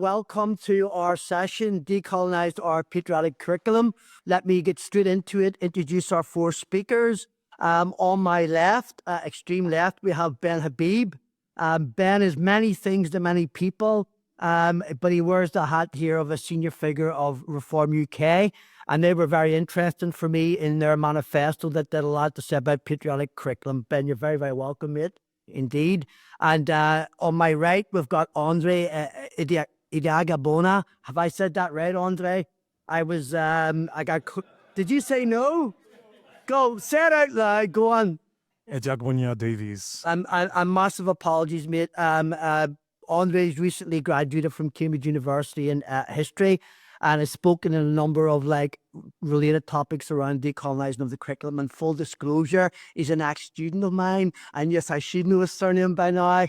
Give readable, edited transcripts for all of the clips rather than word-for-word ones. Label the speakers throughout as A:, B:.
A: Welcome to our session, Decolonised our Patriotic Curriculum. Let me get straight into it, introduce our four speakers. On my left, extreme left, we have Ben Habib. Ben is many things to many people, but he wears the hat here of a senior figure of Reform UK. And they were very interesting for me in their manifesto that did a lot to say about patriotic curriculum. Ben, you're very, very welcome, mate. Indeed. And on my right, we've got Andre Ediagbonya. Have I said that right, Andre? Did you say no? Go, say it out loud, go on.
B: Ediagbonya-Davies.
A: And massive apologies, mate. Andre's recently graduated from Cambridge University in history and has spoken in a number of related topics around decolonising of the curriculum. And full disclosure, he's an ex-student of mine. And yes, I should know his surname by now.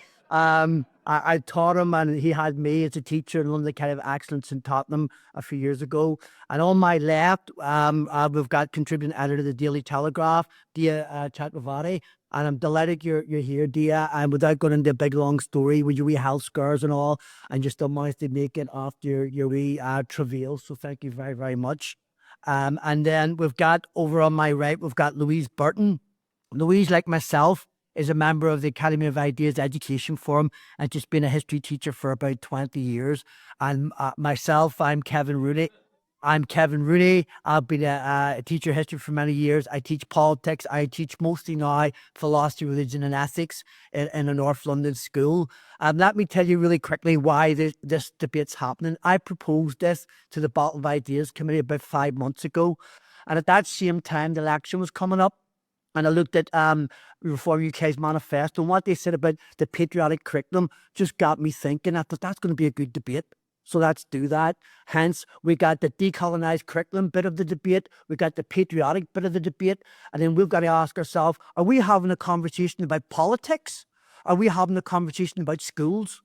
A: I taught him and he had me as a teacher in London Academy of Excellence in Tottenham a few years ago. And on my left, we've got contributing editor of the Daily Telegraph, Dia Chakravarty. And I'm delighted you're here, Dia. And without going into a big long story with your wee health scars and all, and you still managed to make it after your wee travail. So thank you very, very much. And then we've got over on my right, we've got Louise Burton. Louise, like myself, is a member of the Academy of Ideas Education Forum and just been a history teacher for about 20 years. And myself, I'm Kevin Rooney. I've been a teacher of history for many years. I teach politics. I teach mostly now philosophy, religion and ethics in a North London school. Let me tell you really quickly why this debate's happening. I proposed this to the Bottle of Ideas Committee about 5 months ago. And at that same time, the election was coming up. And I looked at Reform UK's manifesto, and what they said about the patriotic curriculum just got me thinking. I thought that's going to be a good debate. So let's do that. Hence, we got the decolonised curriculum bit of the debate. We got the patriotic bit of the debate. And then we've got to ask ourselves, are we having a conversation about politics? Are we having a conversation about schools?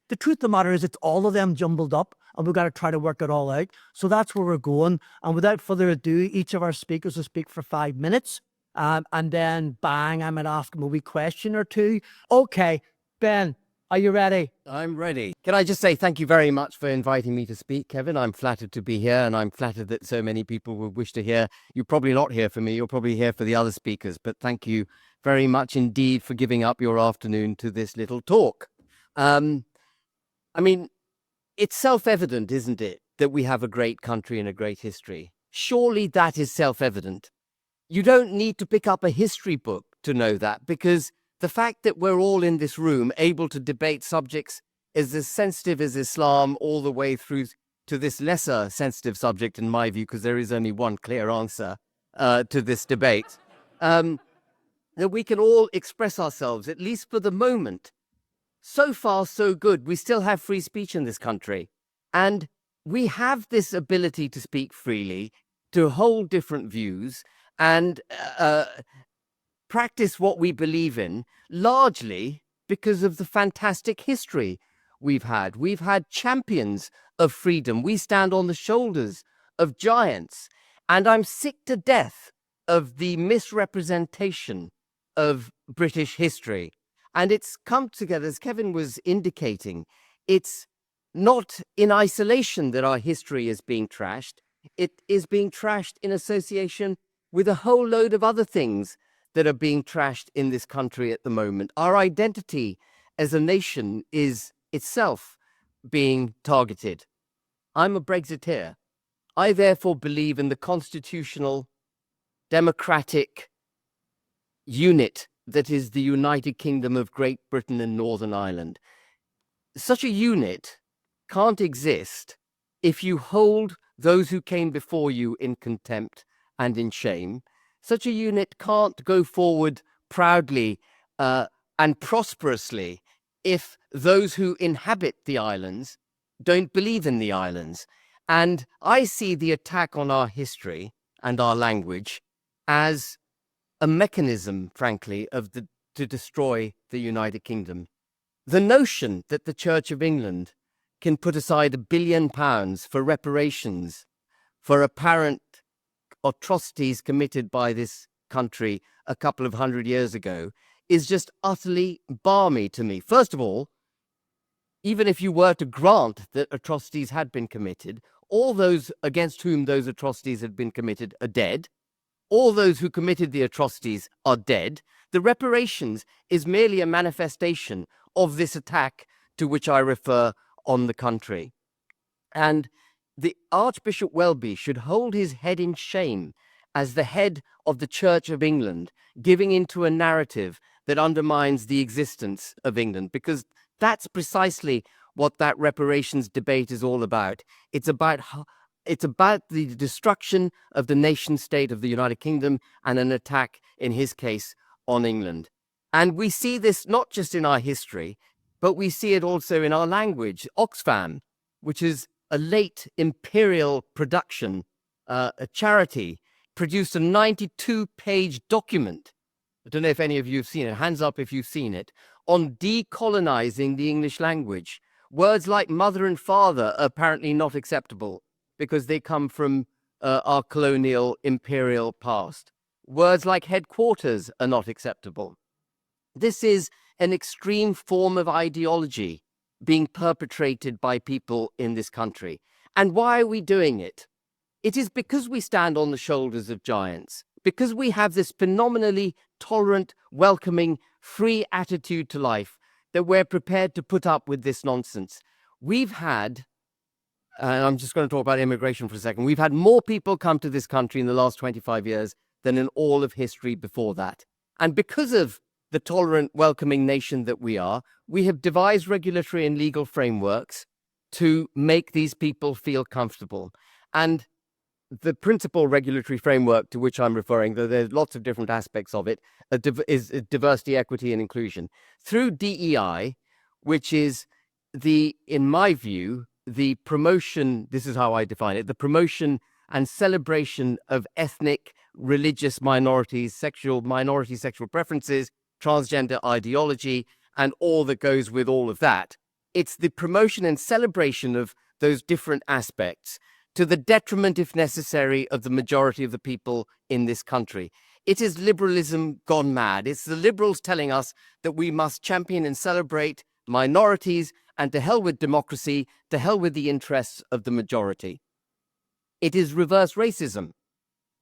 A: The truth of the matter is it's all of them jumbled up and we've got to try to work it all out. So that's where we're going. And without further ado, each of our speakers will speak for 5 minutes. And then bang, I might ask him a wee question or two. Okay, Ben, are you ready?
C: I'm ready. Can I just say thank you very much for inviting me to speak, Kevin? I'm flattered to be here, and I'm flattered that so many people would wish to hear. You're probably not here for me. You're probably here for the other speakers. But thank you very much indeed for giving up your afternoon to this little talk. I mean, it's self-evident, isn't it, that we have a great country and a great history? Surely that is self-evident. You don't need to pick up a history book to know that, because the fact that we're all in this room able to debate subjects as sensitive as Islam all the way through to this lesser sensitive subject, in my view, because there is only one clear answer to this debate, that we can all express ourselves, at least for the moment. So far, so good. We still have free speech in this country. And we have this ability to speak freely, to hold different views, and practice what we believe in, largely because of the fantastic history we've had. We've had champions of freedom. We stand on the shoulders of giants. And I'm sick to death of the misrepresentation of British history. And it's come together, as Kevin was indicating, it's not in isolation that our history is being trashed. It is being trashed in association with a whole load of other things that are being trashed in this country at the moment. Our identity as a nation is itself being targeted. I'm a Brexiteer. I therefore believe in the constitutional, democratic unit that is the United Kingdom of Great Britain and Northern Ireland. Such a unit can't exist if you hold those who came before you in contempt and in shame. Such a unit can't go forward proudly and prosperously if those who inhabit the islands don't believe in the islands. And I see the attack on our history and our language as a mechanism, frankly, to destroy the United Kingdom. The notion that the Church of England can put aside £1 billion for reparations for apparent atrocities committed by this country a couple of 100 years ago is just utterly balmy to me. First of all, even if you were to grant that atrocities had been committed, all those against whom those atrocities had been committed are dead. All those who committed the atrocities are dead. The reparations is merely a manifestation of this attack to which I refer on the country. And the Archbishop Welby should hold his head in shame as the head of the Church of England, giving into a narrative that undermines the existence of England, because that's precisely what that reparations debate is all about. It's about the destruction of the nation state of the United Kingdom and an attack, in his case, on England. And we see this not just in our history, but we see it also in our language. Oxfam, which is a late imperial production, a charity, produced a 92-page document. I don't know if any of you have seen it. Hands up if you've seen it. On decolonizing the English language. Words like mother and father are apparently not acceptable because they come from our colonial imperial past. Words like headquarters are not acceptable. This is an extreme form of ideology being perpetrated by people in this country. And why are we doing it? It is because we stand on the shoulders of giants, because we have this phenomenally tolerant, welcoming, free attitude to life, that we're prepared to put up with this nonsense. We've had, and I'm just going to talk about immigration for a second, we've had more people come to this country in the last 25 years than in all of history before that. And because of the tolerant, welcoming nation that we are, we have devised regulatory and legal frameworks to make these people feel comfortable. And the principal regulatory framework to which I'm referring, though there's lots of different aspects of it, is diversity, equity, and inclusion. Through DEI, which is in my view, the promotion, this is how I define it, the promotion and celebration of ethnic, religious minorities, sexual preferences, transgender ideology, and all that goes with all of that. It's the promotion and celebration of those different aspects to the detriment, if necessary, of the majority of the people in this country. It is liberalism gone mad. It's the liberals telling us that we must champion and celebrate minorities, and to hell with democracy, to hell with the interests of the majority. It is reverse racism.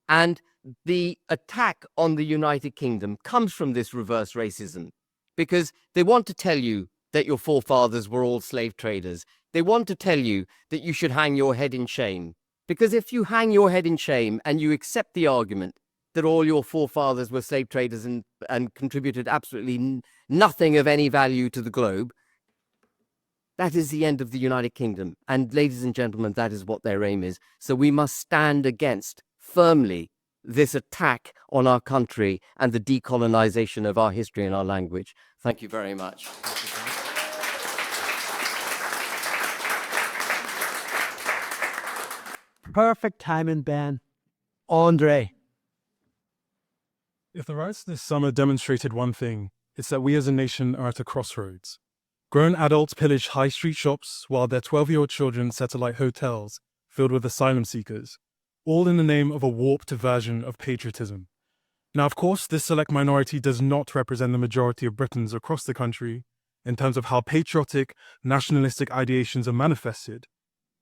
C: And the attack on the United Kingdom comes from this reverse racism, because they want to tell you that your forefathers were all slave traders. They want to tell you that you should hang your head in shame. Because if you hang your head in shame and you accept the argument that all your forefathers were slave traders and contributed absolutely nothing of any value to the globe, that is the end of the United Kingdom. And ladies and gentlemen, that is what their aim is. So we must stand against firmly this attack on our country and the decolonization of our history and our language. Thank you very much.
A: Perfect timing, Ben. Andre.
B: If the riots this summer demonstrated one thing, it's that we as a nation are at a crossroads. Grown adults pillage high street shops while their 12-year-old children satellite hotels filled with asylum seekers, all in the name of a warped version of patriotism. Now, of course, this select minority does not represent the majority of Britons across the country in terms of how patriotic, nationalistic ideations are manifested.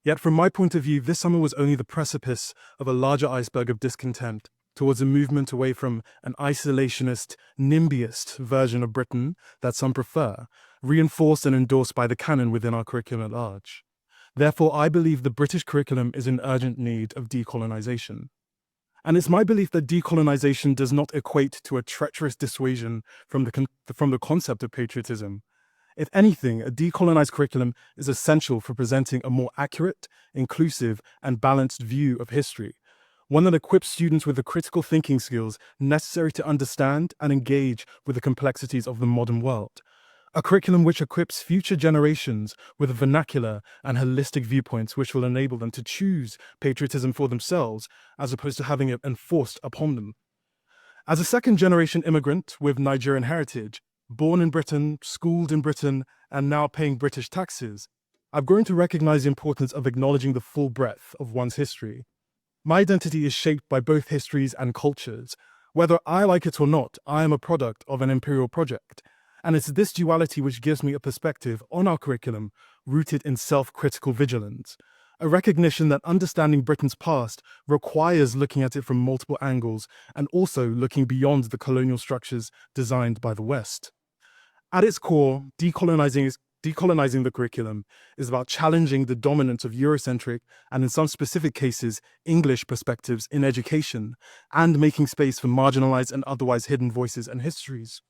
B: Yet from my point of view, this summer was only the precipice of a larger iceberg of discontent towards a movement away from an isolationist, NIMBYist version of Britain that some prefer, reinforced and endorsed by the canon within our curriculum at large. Therefore, I believe the British curriculum is in urgent need of decolonization. And it's my belief that decolonization does not equate to a treacherous dissuasion from the concept of patriotism. If anything, a decolonized curriculum is essential for presenting a more accurate, inclusive, and balanced view of history, one that equips students with the critical thinking skills necessary to understand and engage with the complexities of the modern world. A curriculum which equips future generations with vernacular and holistic viewpoints which will enable them to choose patriotism for themselves as opposed to having it enforced upon them. As a second-generation immigrant with Nigerian heritage, born in Britain, schooled in Britain, and now paying British taxes, I've grown to recognize the importance of acknowledging the full breadth of one's history. My identity is shaped by both histories and cultures. Whether I like it or not, I am a product of an imperial project. And it's this duality which gives me a perspective on our curriculum rooted in self-critical vigilance, a recognition that understanding Britain's past requires looking at it from multiple angles and also looking beyond the colonial structures designed by the West. At its core, decolonizing the curriculum is about challenging the dominance of Eurocentric and, in some specific cases, English perspectives in education and making space for marginalized and otherwise hidden voices and histories.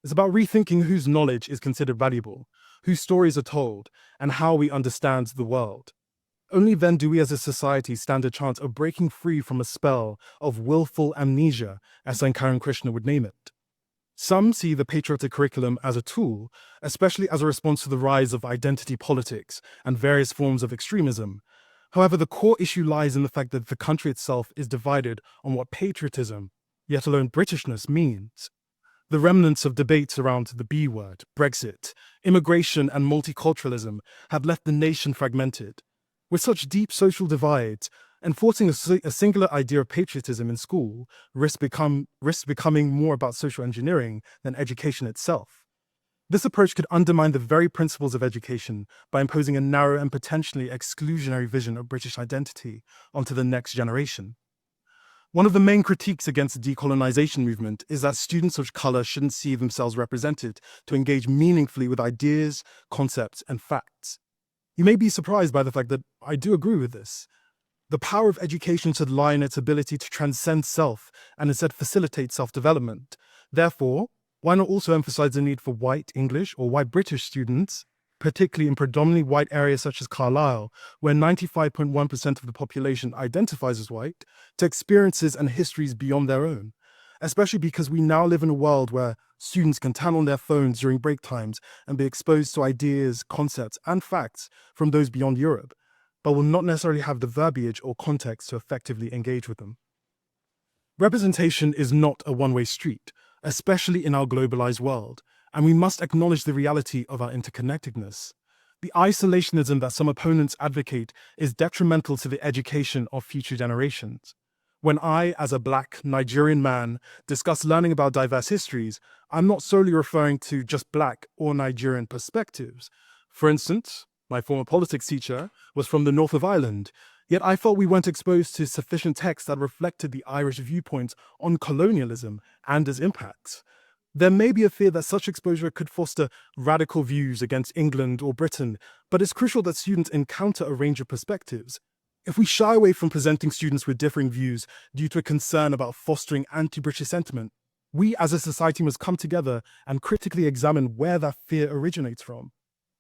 B: It's about rethinking whose knowledge is considered valuable, whose stories are told, and how we understand the world. Only then do we as a society stand a chance of breaking free from a spell of willful amnesia, as Sankaran Krishna would name it. Some see the patriotic curriculum as a tool, especially as a response to the rise of identity politics and various forms of extremism. However, the core issue lies in the fact that the country itself is divided on what patriotism, yet alone Britishness, means. The remnants of debates around the B word, Brexit, immigration and multiculturalism have left the nation fragmented. With such deep social divides, enforcing a singular idea of patriotism in school risks becoming more about social engineering than education itself. This approach could undermine the very principles of education by imposing a narrow and potentially exclusionary vision of British identity onto the next generation. One of the main critiques against the decolonization movement is that students of color shouldn't see themselves represented to engage meaningfully with ideas, concepts, and facts. You may be surprised by the fact that I do agree with this. The power of education should lie in its ability to transcend self and instead facilitate self-development. Therefore, why not also emphasize the need for white English or white British students, particularly in predominantly white areas such as Carlisle, where 95.1% of the population identifies as white, to experiences and histories beyond their own, especially because we now live in a world where students can turn on their phones during break times and be exposed to ideas, concepts, and facts from those beyond Europe, but will not necessarily have the verbiage or context to effectively engage with them. Representation is not a one-way street, especially in our globalized world, and we must acknowledge the reality of our interconnectedness. The isolationism that some opponents advocate is detrimental to the education of future generations. When I, as a Black Nigerian man, discuss learning about diverse histories, I'm not solely referring to just Black or Nigerian perspectives. For instance, my former politics teacher was from the north of Ireland, yet I felt we weren't exposed to sufficient texts that reflected the Irish viewpoint on colonialism and its impacts. There may be a fear that such exposure could foster radical views against England or Britain, but it's crucial that students encounter a range of perspectives. If we shy away from presenting students with differing views due to a concern about fostering anti-British sentiment, we as a society must come together and critically examine where that fear originates from.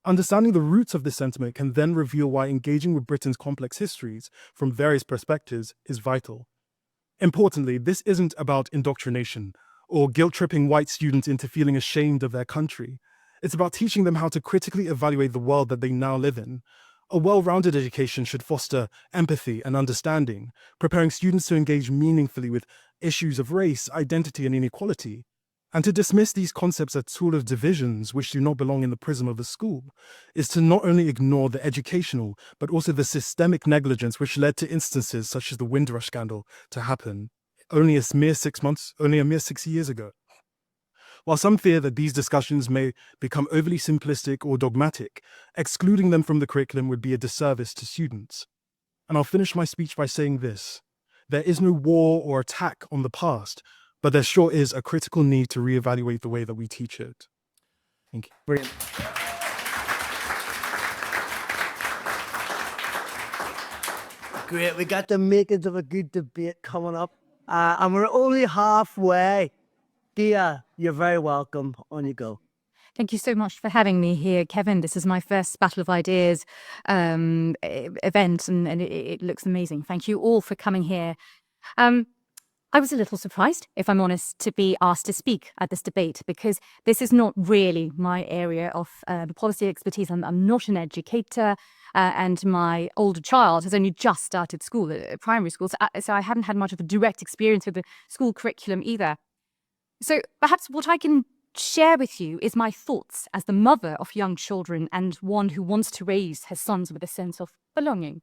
B: Understanding the roots of this sentiment can then reveal why engaging with Britain's complex histories from various perspectives is vital. Importantly, this isn't about indoctrination or guilt-tripping white students into feeling ashamed of their country. It's about teaching them how to critically evaluate the world that they now live in. A well-rounded education should foster empathy and understanding, preparing students to engage meaningfully with issues of race, identity, and inequality. And to dismiss these concepts as tools of divisions which do not belong in the prism of the school is to not only ignore the educational, but also the systemic negligence which led to instances such as the Windrush scandal to happen only a mere 6 years ago. While some fear that these discussions may become overly simplistic or dogmatic, excluding them from the curriculum would be a disservice to students. And I'll finish my speech by saying this: there is no war or attack on the past, but there sure is a critical need to reevaluate the way that we teach it. Thank you.
A: Brilliant. Great, we got the makings of a good debate coming up, and we're only halfway. Dia, you're very welcome. On you go.
D: Thank you so much for having me here, Kevin. This is my first Battle of Ideas event, and it looks amazing. Thank you all for coming here. I was a little surprised, if I'm honest, to be asked to speak at this debate, because this is not really my area of policy expertise. I'm not an educator, and my older child has only just started school, primary school, so I haven't had much of a direct experience with the school curriculum either. So perhaps what I can share with you is my thoughts as the mother of young children and one who wants to raise her sons with a sense of belonging.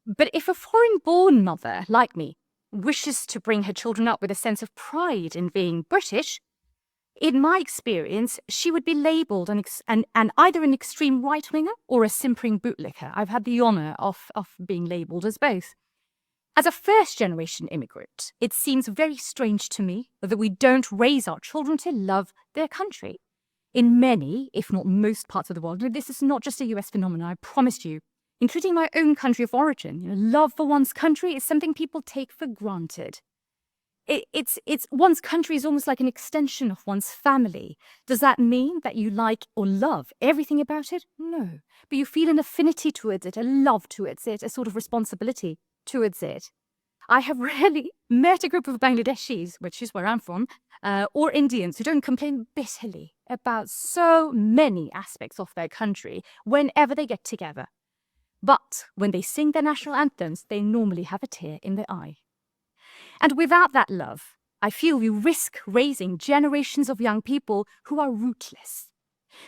D: But if a foreign-born mother, like me, wishes to bring her children up with a sense of pride in being British, In my experience, she would be labelled and either an extreme right-winger or a simpering bootlicker. I've had the honour of being labelled as both. As a first-generation immigrant, it seems very strange to me that we don't raise our children to love their country. In many, if not most parts of the world, this is not just a US phenomenon, I promise you, including my own country of origin. Love for one's country is something people take for granted. It's one's country is almost like an extension of one's family. Does that mean that you like or love everything about it? No. But you feel an affinity towards it, a love towards it, a sort of responsibility towards it. I have rarely met a group of Bangladeshis, which is where I'm from, or Indians who don't complain bitterly about so many aspects of their country whenever they get together. But when they sing their national anthems, they normally have a tear in their eye. And without that love, I feel we risk raising generations of young people who are rootless,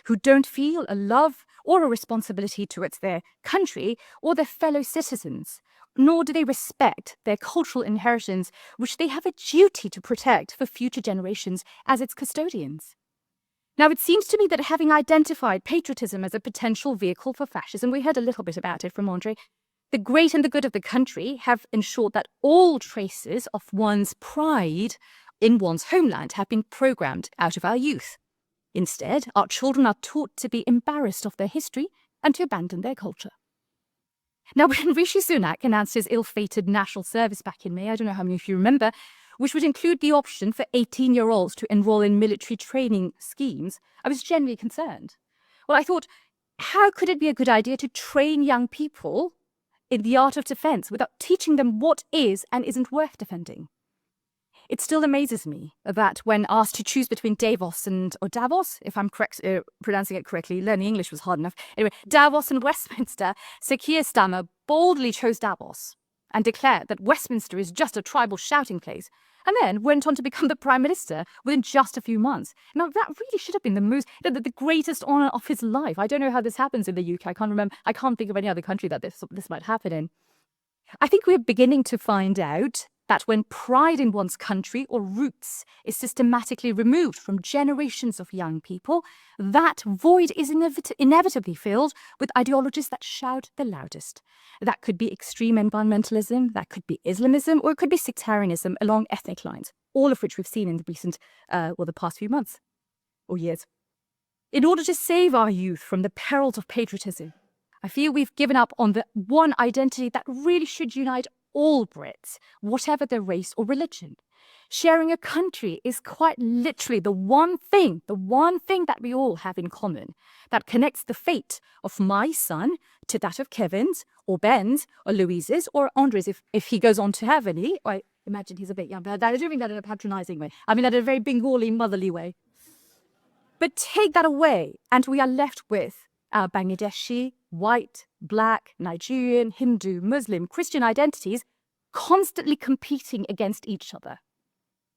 D: who don't feel a love or a responsibility towards their country or their fellow citizens, nor do they respect their cultural inheritance, which they have a duty to protect for future generations as its custodians. Now, it seems to me that having identified patriotism as a potential vehicle for fascism, we heard a little bit about it from Andre, the great and the good of the country have ensured that all traces of one's pride in one's homeland have been programmed out of our youth. Instead, our children are taught to be embarrassed of their history and to abandon their culture. Now, when Rishi Sunak announced his ill-fated national service back in May, I don't know how many of you remember, which would include the option for 18-year-olds to enroll in military training schemes, I was genuinely concerned. Well, I thought, how could it be a good idea to train young people in the art of defence without teaching them what is and isn't worth defending? It still amazes me that when asked to choose between Davos, if I'm correct, pronouncing it correctly, learning English was hard enough. Anyway, Davos and Westminster, Sir Keir Starmer boldly chose Davos and declared that Westminster is just a tribal shouting place, and then went on to become the Prime Minister within just a few months. Now, that really should have been the greatest honour of his life. I don't know how this happens in the UK. I can't remember. I can't think of any other country that this might happen in. I think we're beginning to find out that when pride in one's country or roots is systematically removed from generations of young people, that void is inevitably filled with ideologies that shout the loudest. That could be extreme environmentalism, that could be Islamism, or it could be sectarianism along ethnic lines, all of which we've seen in the recent, the past few months or years. In order to save our youth from the perils of patriotism, I feel we've given up on the one identity that really should unite all Brits, whatever their race or religion. Sharing a country is quite literally the one thing that we all have in common, that connects the fate of my son to that of Kevin's, or Ben's, or Louise's, or Andre's if he goes on to have any. I imagine he's a bit young, but I don't mean that in a patronising way. I mean that in a very Bengali, motherly way. But take that away, and we are left with our Bangladeshi, white, black, Nigerian, Hindu, Muslim, Christian identities constantly competing against each other.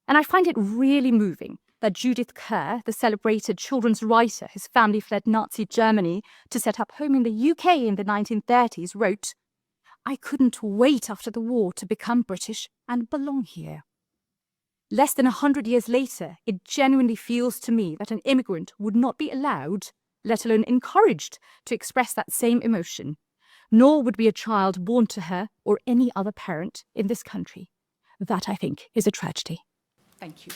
D: And I find it really moving that Judith Kerr, the celebrated children's writer whose family fled Nazi Germany to set up home in the UK in the 1930s, wrote, "I couldn't wait after the war to become British and belong here." Less than 100 years later, it genuinely feels to me that an immigrant would not be allowed, let alone encouraged, to express that same emotion, nor would be a child born to her or any other parent in this country. That, I think, is a tragedy. Thank you.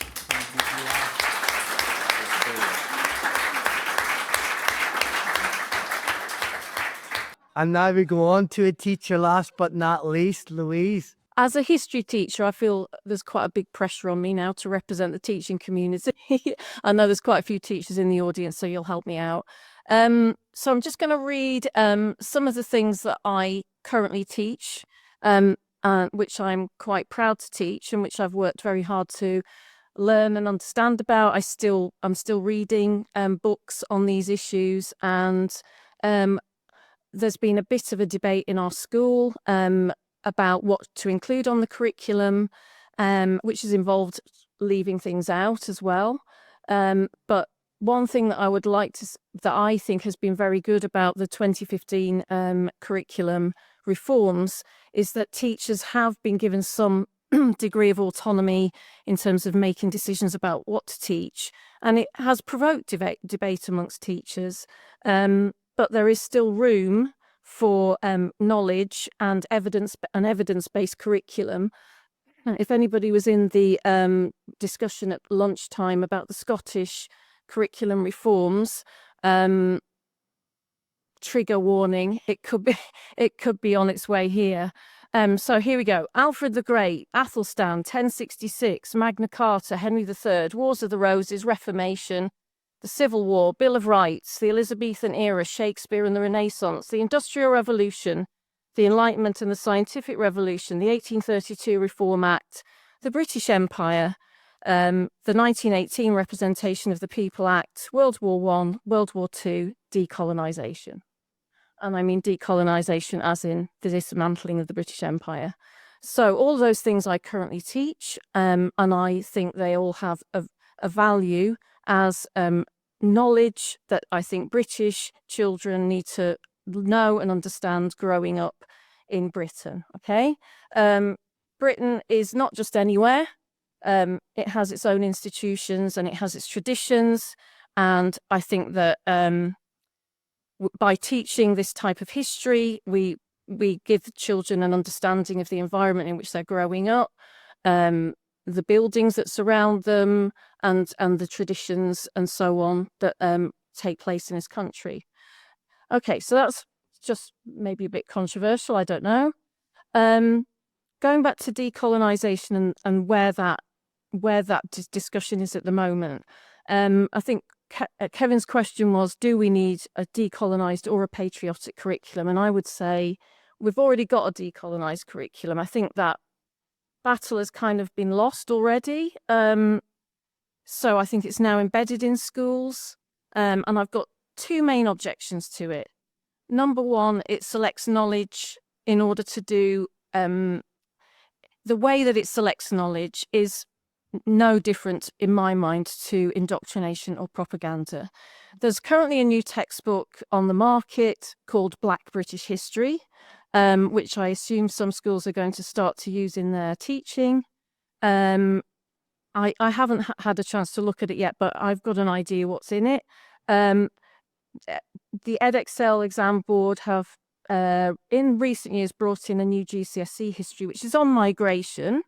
A: And now we go on to a teacher, last but not least, Louise.
E: As a history teacher, I feel there's quite a big pressure on me now to represent the teaching community. I know there's quite a few teachers in the audience, so you'll help me out. So I'm just going to read some of the things that I currently teach, which I'm quite proud to teach and which I've worked very hard to learn and understand about. I'm still reading books on these issues, and there's been a bit of a debate in our school about what to include on the curriculum, which has involved leaving things out as well. But one thing that I would like to, that I think has been very good about the 2015 curriculum reforms is that teachers have been given some degree of autonomy in terms of making decisions about what to teach, and it has provoked debate amongst teachers. But there is still room for knowledge and evidence-based curriculum. If anybody was in the discussion at lunchtime about the Scottish curriculum reforms, trigger warning, it could be on its way here. So here we go. Alfred the Great, Athelstan, 1066, Magna Carta, Henry III, Wars of the Roses, Reformation, the Civil War, Bill of Rights, the Elizabethan era, Shakespeare and the Renaissance, the Industrial Revolution, the Enlightenment and the Scientific Revolution, the 1832 Reform Act, the British Empire, the 1918 Representation of the People Act, World War I, World War II, decolonisation. And I mean decolonisation as in the dismantling of the British Empire. So all those things I currently teach, and I think they all have a value as knowledge that I think British children need to know and understand growing up in Britain. Okay, Britain is not just anywhere. It has its own institutions and it has its traditions, and I think that by teaching this type of history, we give children an understanding of the environment in which they're growing up, the buildings that surround them, and the traditions and so on that take place in this country. Okay, so that's just maybe a bit controversial, I don't know. Going back to decolonisation and where that discussion is at the moment, I think Kevin's question was, do we need a decolonised or a patriotic curriculum? And I would say we've already got a decolonised curriculum. I think that battle has kind of been lost already. So I think it's now embedded in schools. And I've got two main objections to it. Number one, it selects knowledge in order to do... the way that it selects knowledge is no different, in my mind, to indoctrination or propaganda. There's currently a new textbook on the market called Black British History, which I assume some schools are going to start to use in their teaching. I haven't had a chance to look at it yet, but I've got an idea what's in it. The Edexcel exam board have, in recent years, brought in a new GCSE history, which is on migration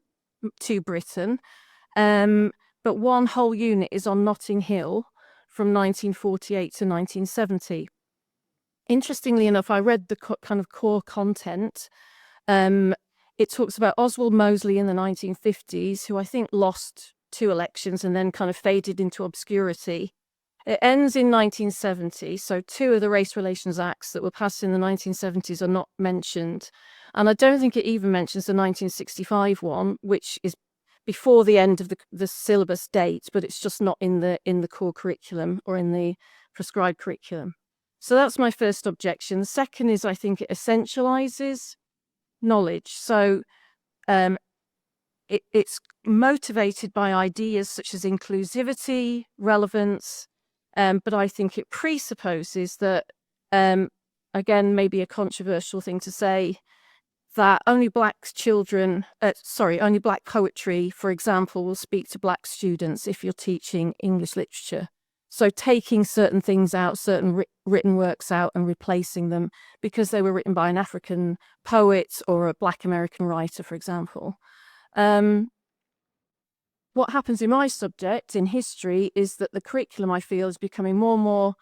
E: to Britain. But one whole unit is on Notting Hill from 1948 to 1970. Interestingly enough, I read the kind of core content. It talks about Oswald Mosley in the 1950s, who I think lost 2 elections and then kind of faded into obscurity. It ends in 1970, so 2 of the Race Relations Acts that were passed in the 1970s are not mentioned. And I don't think it even mentions the 1965 one, which is before the end of the syllabus date, but it's just not in the core curriculum or in the prescribed curriculum. So that's my first objection. The second is I think it essentializes knowledge. So it's motivated by ideas such as inclusivity, relevance, but I think it presupposes that, again, maybe a controversial thing to say, that only black poetry, for example, will speak to black students if you're teaching English literature. So taking certain things out, certain written works out and replacing them because they were written by an African poet or a black American writer, for example. What happens in my subject, in history, is that the curriculum, I feel, is becoming more and more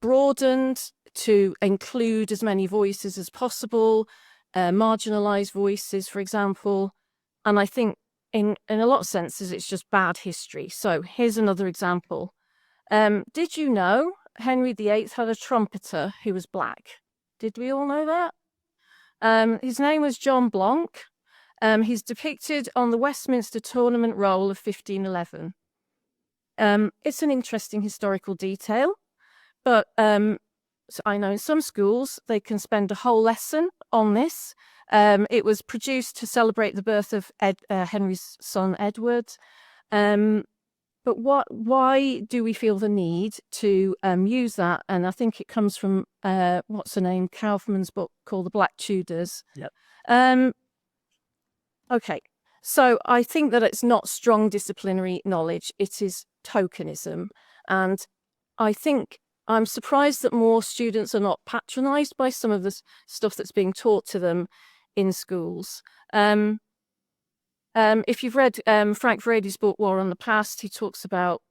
E: broadened to include as many voices as possible, marginalised voices, for example. And I think in a lot of senses, it's just bad history. So here's another example. Did you know Henry VIII had a trumpeter who was black? Did we all know that? His name was John Blanc. He's depicted on the Westminster Tournament Roll of 1511. It's an interesting historical detail, but so I know in some schools they can spend a whole lesson on this. It was produced to celebrate the birth of Henry's son Edward. But why do we feel the need to use that? And I think it comes from what's her name, Kaufman's book called The Black Tudors.
A: Yep.
E: Okay, So I think that it's not strong disciplinary knowledge, it is tokenism. And I think I'm surprised that more students are not patronised by some of the stuff that's being taught to them in schools. If you've read Frank Furedi's book, War on the Past, he talks about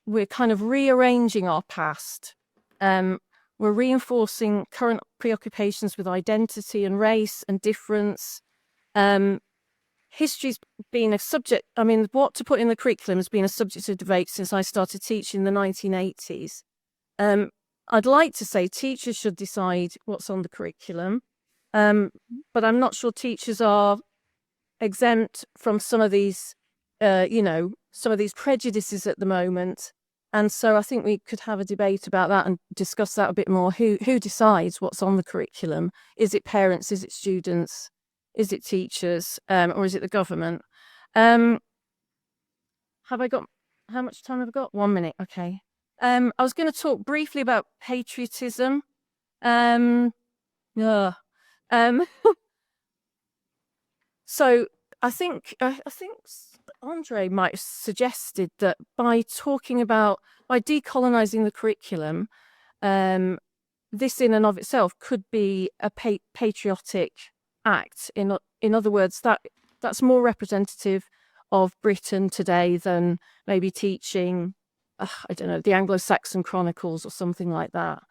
E: we're kind of rearranging our past. We're reinforcing current preoccupations with identity and race and difference. History's been a subject, I mean, what to put in the curriculum has been a subject of debate since I started teaching in the 1980s. I'd like to say teachers should decide what's on the curriculum, but I'm not sure teachers are exempt from some of these, some of these prejudices at the moment. And so I think we could have a debate about that and discuss that a bit more. Who decides what's on the curriculum? Is it parents? Is it students? Is it teachers? Or is it the government? Have I got, how much time have I got? 1 minute, okay. I was going to talk briefly about patriotism. So I think Andre might have suggested that by decolonising the curriculum, this in and of itself could be a patriotic act. In other words, that's more representative of Britain today than maybe teaching, I don't know, the Anglo-Saxon Chronicles or something like that.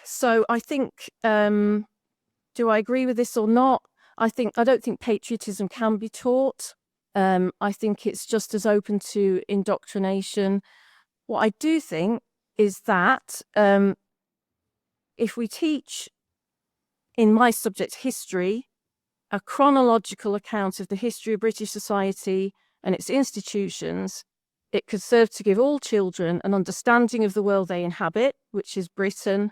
E: So I think, do I agree with this or not? I don't think patriotism can be taught. I think it's just as open to indoctrination. What I do think is that if we teach, in my subject, history, a chronological account of the history of British society and its institutions, it could serve to give all children an understanding of the world they inhabit, which is Britain,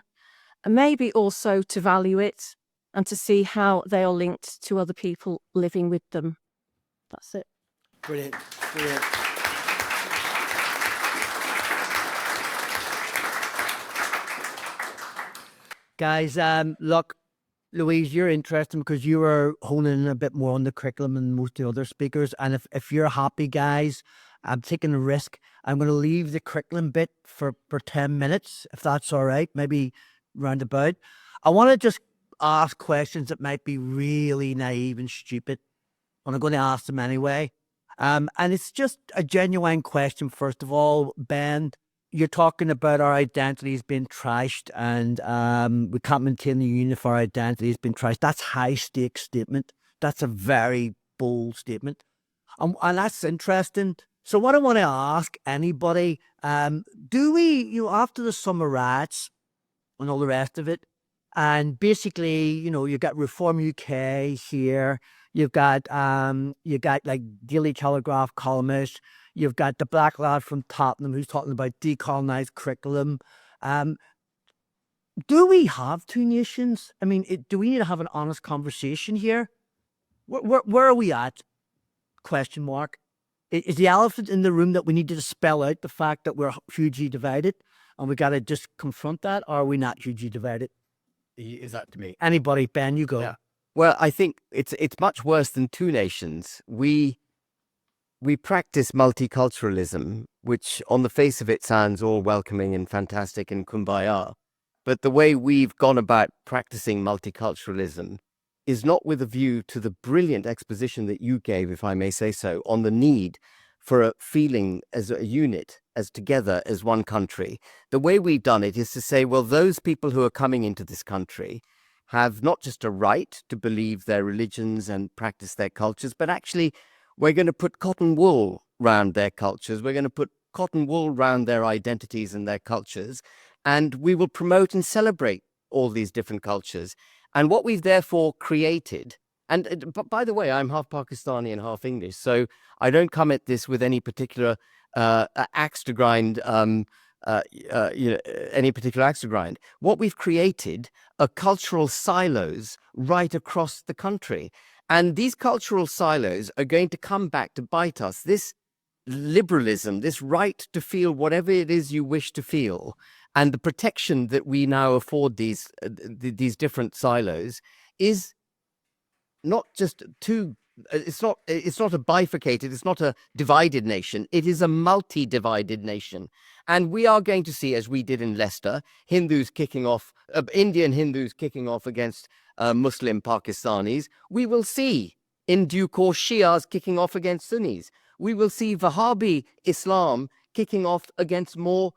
E: and maybe also to value it and to see how they are linked to other people living with them. That's it.
A: Brilliant. Brilliant. Guys, look, Louise, you're interesting because you were honing in a bit more on the curriculum than most of the other speakers. And if you're happy, guys, I'm taking a risk. I'm going to leave the curriculum bit for 10 minutes, if that's all right, maybe roundabout. I want to just ask questions that might be really naive and stupid, and I'm going to ask them anyway. And it's just a genuine question, first of all. Ben, you're talking about our identities being trashed and we can't maintain the union if our identity has been trashed. That's high-stakes statement. That's a very bold statement. And that's interesting. So what I want to ask anybody, do we, after the summer riots and all the rest of it, and basically, you've got Reform UK here, you've got like Daily Telegraph columnists, you've got the black lad from Tottenham who's talking about decolonised curriculum. Do we have two nations? I mean, do we need to have an honest conversation here? Where are we at? Question mark. Is the elephant in the room that we need to spell out the fact that we're hugely divided and we got to just confront that, or are we not hugely divided?
C: Is that to me?
A: Anybody? Ben, you go.
C: Yeah. Well, I think it's much worse than two nations. We practice multiculturalism, which on the face of it sounds all welcoming and fantastic and kumbaya. But the way we've gone about practicing multiculturalism is not with a view to the brilliant exposition that you gave, if I may say so, on the need for a feeling as a unit, as together, as one country. The way we've done it is to say, well, those people who are coming into this country have not just a right to believe their religions and practice their cultures, but actually we're going to put cotton wool round their cultures. We're going to put cotton wool round their identities and their cultures, and we will promote and celebrate all these different cultures. And what we've therefore created, and by the way, I'm half Pakistani and half English, so I don't come at this with any particular axe to grind, any particular axe to grind. What we've created are cultural silos right across the country. And these cultural silos are going to come back to bite us. This liberalism, this right to feel whatever it is you wish to feel, and the protection that we now afford these different silos is not just two. It's not a bifurcated. It's not a divided nation. It is a multi-divided nation, and we are going to see, as we did in Leicester, Hindus kicking off, Indian Hindus kicking off against Muslim Pakistanis. We will see in due course Shias kicking off against Sunnis. We will see Wahhabi Islam kicking off against more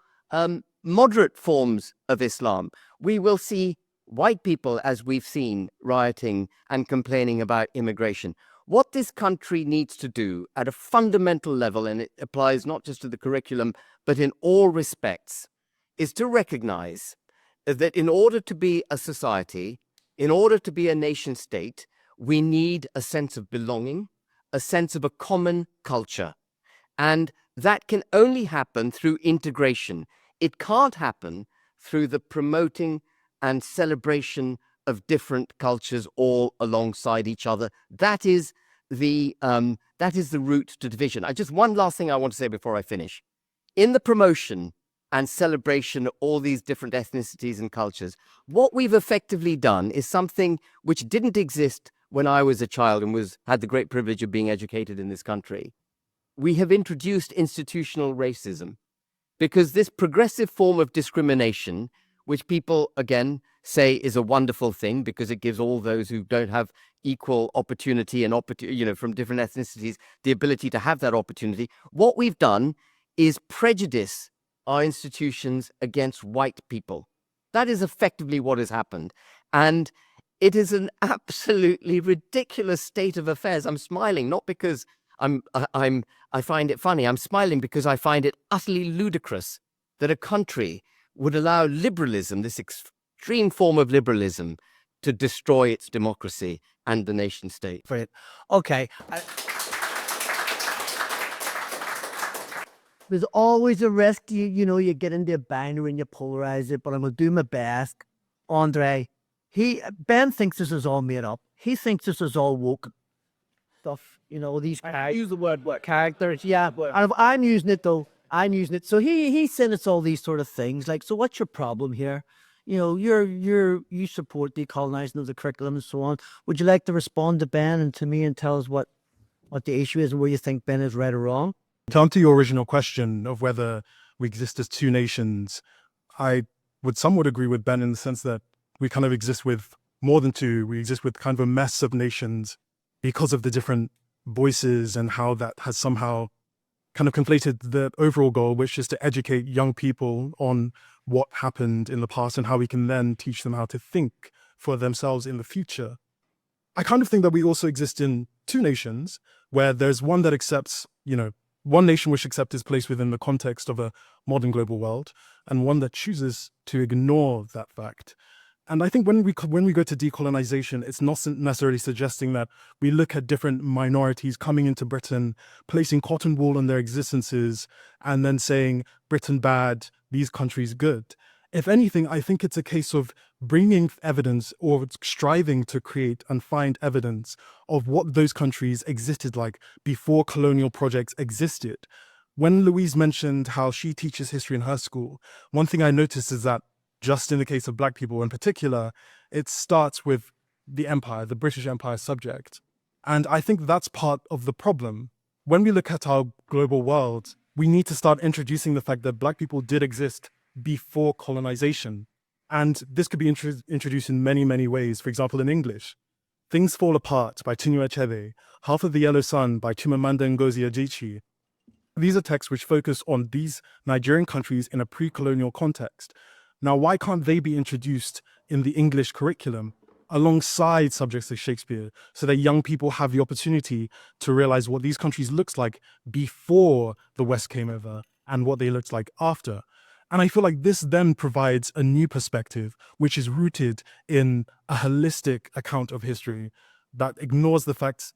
C: moderate forms of Islam. We will see white people, as we've seen, rioting and complaining about immigration. What this country needs to do at a fundamental level, and it applies not just to the curriculum, but in all respects, is to recognize that in order to be a society, in order to be a nation state, we need a sense of belonging, a sense of a common culture. And that can only happen through integration. It can't happen through the promoting and celebration of different cultures all alongside each other. That is the route to division. Just one last thing I want to say before I finish. In the promotion and celebration of all these different ethnicities and cultures, what we've effectively done is something which didn't exist when I was a child and had the great privilege of being educated in this country. We have introduced institutional racism, because this progressive form of discrimination, which people, again, say is a wonderful thing because it gives all those who don't have equal opportunity and from different ethnicities the ability to have that opportunity. What we've done is prejudice our institutions against white people. That is effectively what has happened. And it is an absolutely ridiculous state of affairs. I'm smiling, not because I find it funny. I'm smiling because I find it utterly ludicrous that a country would allow liberalism, this extreme form of liberalism, to destroy its democracy and the nation state.
A: Brilliant. Okay. There's always a risk, you get into a binary and you polarize it, but I'm going to do my best. Andre, Ben thinks this is all made up. He thinks this is all woke stuff, these.
F: I use the word characters.
A: Yeah, and I'm using it though. I'm using it. So he said it's all these sort of things. Like, so what's your problem here? You support decolonizing of the curriculum and so on. Would you like to respond to Ben and to me and tell us what the issue is and where you think Ben is right or wrong?
B: To answer your original question of whether we exist as two nations, I would somewhat agree with Ben in the sense that we kind of exist with more than two. We exist with kind of a mess of nations because of the different voices and how that has somehow kind of conflated the overall goal, which is to educate young people on what happened in the past and how we can then teach them how to think for themselves in the future. I kind of think that we also exist in two nations where there's one that accepts, one nation which accepts its place within the context of a modern global world, and one that chooses to ignore that fact. And I think when we go to decolonization, it's not necessarily suggesting that we look at different minorities coming into Britain, placing cotton wool on their existences, and then saying Britain bad, these countries good. If anything, I think it's a case of bringing evidence or striving to create and find evidence of what those countries existed like before colonial projects existed. When Louise mentioned how she teaches history in her school, one thing I noticed is that just in the case of Black people in particular, it starts with the empire, the British Empire subject. And I think that's part of the problem. When we look at our global world, we need to start introducing the fact that Black people did exist before colonization. And this could be introduced in many, many ways. For example, in English, Things Fall Apart by Chinua Achebe, Half of the Yellow Sun by Chimamanda Ngozi Adichie. These are texts which focus on these Nigerian countries in a pre-colonial context. Now, why can't they be introduced in the English curriculum alongside subjects like Shakespeare so that young people have the opportunity to realize what these countries looked like before the West came over and what they looked like after? And I feel like this then provides a new perspective, which is rooted in a holistic account of history that ignores the facts.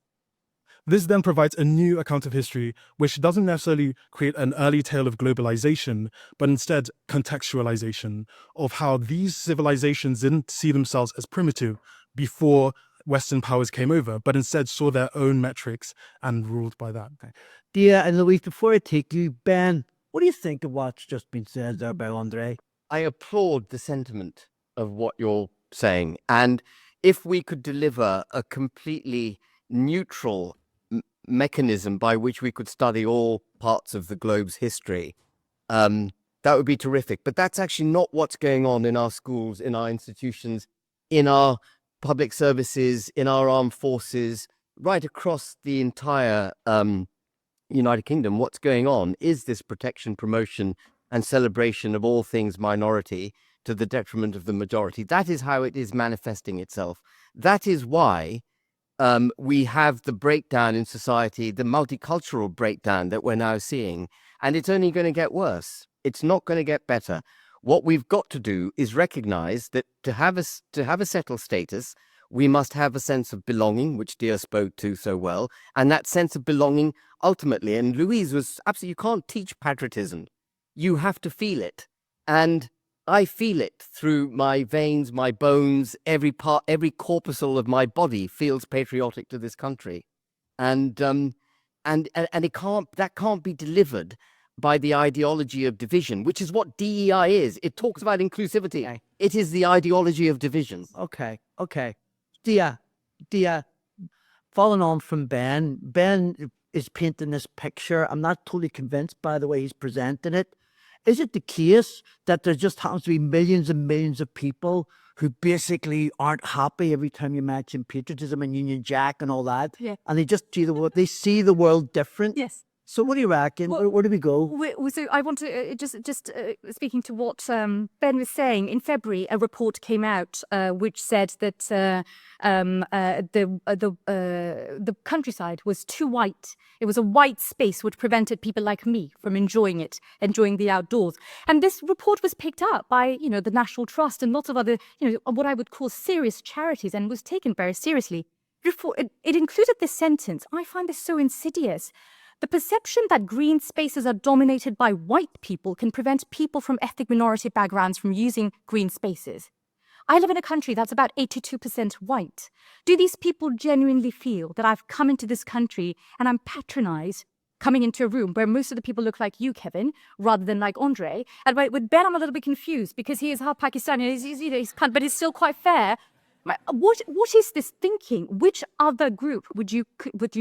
B: This then provides a new account of history, which doesn't necessarily create an early tale of globalization, but instead contextualization of how these civilizations didn't see themselves as primitive before Western powers came over, but instead saw their own metrics and ruled by that.
A: Dia and Louise, before I take you, Ben, what do you think of what's just been said there by Andre?
C: I applaud the sentiment of what you're saying. And if we could deliver a completely neutral mechanism by which we could study all parts of the globe's history, that would be terrific. But that's actually not what's going on in our schools, in our institutions, in our public services, in our armed forces, right across the entire United Kingdom. What's going on is this protection, promotion, and celebration of all things minority to the detriment of the majority. That is how it is manifesting itself. That is why we have the breakdown in society, the multicultural breakdown that we're now seeing, and it's only going to get worse. It's not going to get better. What we've got to do is recognize that to have a settled status, we must have a sense of belonging, which Dia spoke to so well, and that sense of belonging ultimately, and Louise was absolutely, you can't teach patriotism. You have to feel it. And I feel it through my veins, my bones, every part, every corpuscle of my body feels patriotic to this country. And that can't be delivered by the ideology of division, which is what DEI is. It talks about inclusivity.
A: Okay.
C: It is the ideology of division.
A: Okay. Dia, following on from Ben is painting this picture. I'm not totally convinced by the way he's presenting it. Is it the case that there just happens to be millions and millions of people who basically aren't happy every time you mention patriotism and Union Jack and all that?
D: Yeah.
A: And they just see the world different?
D: Yes.
A: So what do you reckon?
D: Well,
A: where do we go?
D: So I want to just speaking to what Ben was saying. In February, a report came out which said that the countryside was too white. It was a white space which prevented people like me from enjoying the outdoors. And this report was picked up by the National Trust and lots of other what I would call serious charities, and was taken very seriously. It included this sentence. I find this so insidious. The perception that green spaces are dominated by white people can prevent people from ethnic minority backgrounds from using green spaces. I live in a country that's about 82% white. Do these people genuinely feel that I've come into this country and I'm patronized coming into a room where most of the people look like you, Kevin, rather than like Andre? And with Ben, I'm a little bit confused because he is half Pakistani. He's but he's still quite fair. What is this thinking? Which other group would you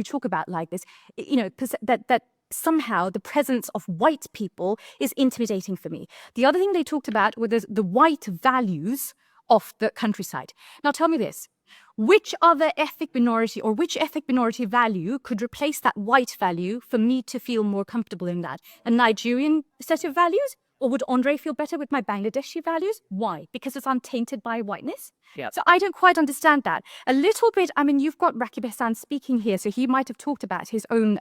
D: talk about like this? That somehow the presence of white people is intimidating for me. The other thing they talked about were the white values of the countryside. Now tell me this. Which other ethnic minority or which ethnic minority value could replace that white value for me to feel more comfortable in that? A Nigerian set of values? Or would Andre feel better with my Bangladeshi values? Why? Because it's untainted by whiteness?
F: Yeah.
D: So I don't quite understand that. A little bit, I mean, you've got Rakib Ehsan speaking here, so he might have talked about his own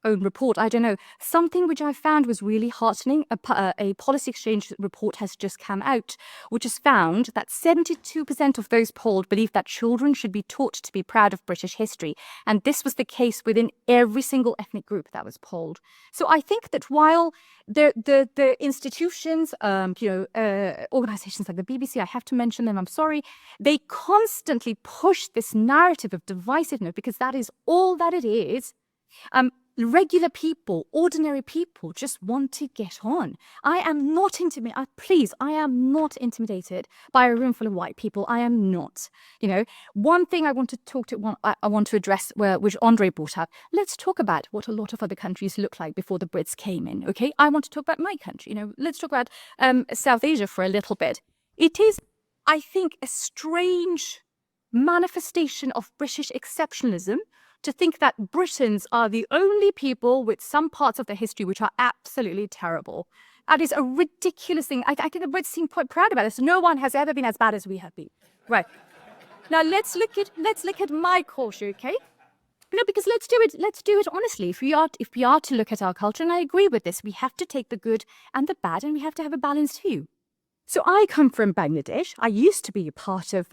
D: report. I don't know. Something which I found was really heartening, a policy exchange report has just come out, which has found that 72% of those polled believe that children should be taught to be proud of British history. And this was the case within every single ethnic group that was polled. So I think that while the institutions, organizations like the BBC, I have to mention them, I'm sorry, they constantly push this narrative of divisiveness because that is all that it is. Regular people, ordinary people just want to get on. I am not intimidated. Please, I am not intimidated by a room full of white people. I am not. One thing I want to address, which Andre brought up. Let's talk about what a lot of other countries looked like before the Brits came in. Okay, I want to talk about my country. Let's talk about South Asia for a little bit. It is, I think, a strange manifestation of British exceptionalism to think that Britons are the only people with some parts of their history which are absolutely terrible. That is a ridiculous thing. I think the Brits seem quite proud about this. No one has ever been as bad as we have been. Right. Now let's look at my culture, okay? Because let's do it honestly. If we are to look at our culture, and I agree with this, we have to take the good and the bad, and we have to have a balanced view. So I come from Bangladesh. I used to be a part of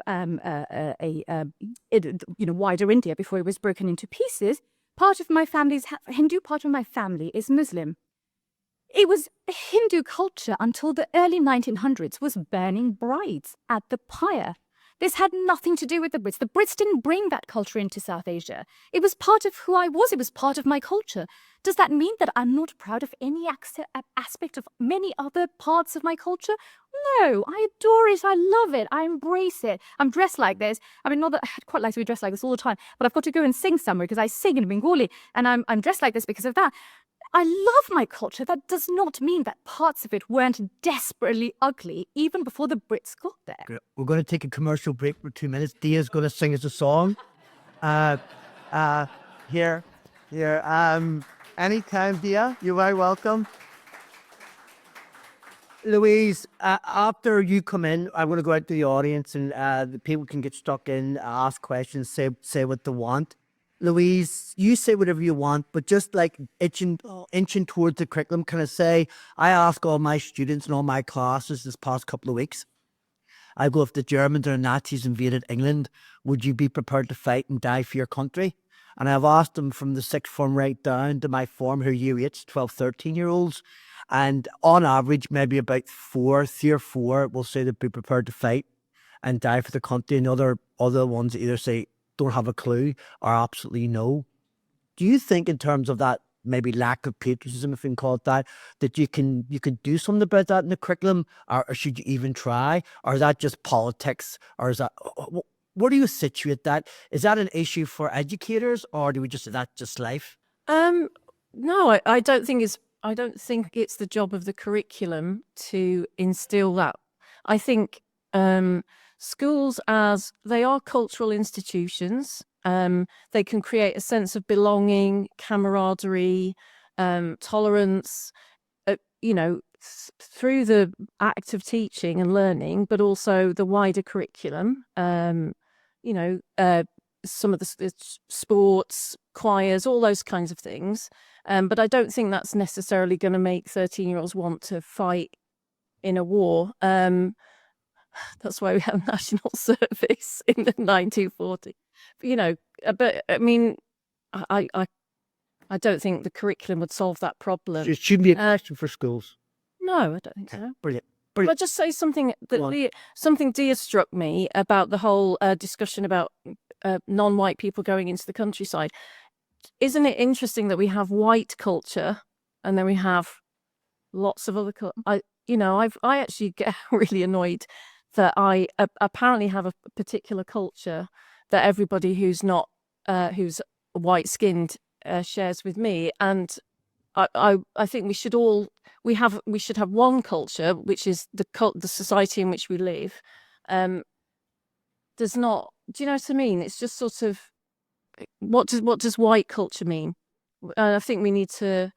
D: wider India before it was broken into pieces. Part of my family is Hindu, part of my family is Muslim. It was Hindu culture until the early 1900s was burning brides at the pyre. This had nothing to do with the Brits. The Brits didn't bring that culture into South Asia. It was part of who I was. It was part of my culture. Does that mean that I'm not proud of any aspect of many other parts of my culture? No, I adore it. I love it. I embrace it. I'm dressed like this. I mean, not that I'd quite like to be dressed like this all the time, but I've got to go and sing somewhere because I sing in Bengali, and I'm dressed like this because of that. I love my culture. That does not mean that parts of it weren't desperately ugly even before the Brits got there.
A: Great. We're going to take a commercial break for 2 minutes. Dia's going to sing us a song. Here. Anytime, Dia. You're very welcome. Louise, after you come in, I'm going to go out to the audience, and the people can get stuck in, ask questions, say what they want. Louise, you say whatever you want, but just like inching towards the curriculum, can I say, I ask all my students in all my classes this past couple of weeks, I go, if the Germans or Nazis invaded England, would you be prepared to fight and die for your country? And I've asked them from the sixth form right down to my form, who are year 8s, 12, 13-year-olds. And on average, maybe about 3 or 4 will say they'd be prepared to fight and die for the country. And other ones that either say, don't have a clue, or absolutely no. Do you think, in terms of that maybe lack of patriotism, if we can call it that you can do something about that in the curriculum, or should you even try? Or is that just politics? Or is that, where do you situate that? Is that an issue for educators, or do we just say that's just life?
E: No, I don't think it's the job of the curriculum to instill that. I think schools, as they are cultural institutions, they can create a sense of belonging, camaraderie, tolerance, through the act of teaching and learning, but also the wider curriculum. Some of the sports, choirs, all those kinds of things. But I don't think that's necessarily going to make 13-year-olds want to fight in a war. That's why we have national service in the 1940s. But I mean, I don't think the curriculum would solve that problem.
A: It shouldn't be a question for schools.
E: No, I don't think so.
A: Brilliant.
E: But I'll just say something something Dia struck me about the whole discussion about non-white people going into the countryside. Isn't it interesting that we have white culture and then we have lots of other culture? I actually get really annoyed that I apparently have a particular culture that everybody who's not who's white skinned shares with me, and I think we should have one culture, which is the society in which we live. Does not, do you know what I mean? It's just sort of, what does white culture mean? I think we need to.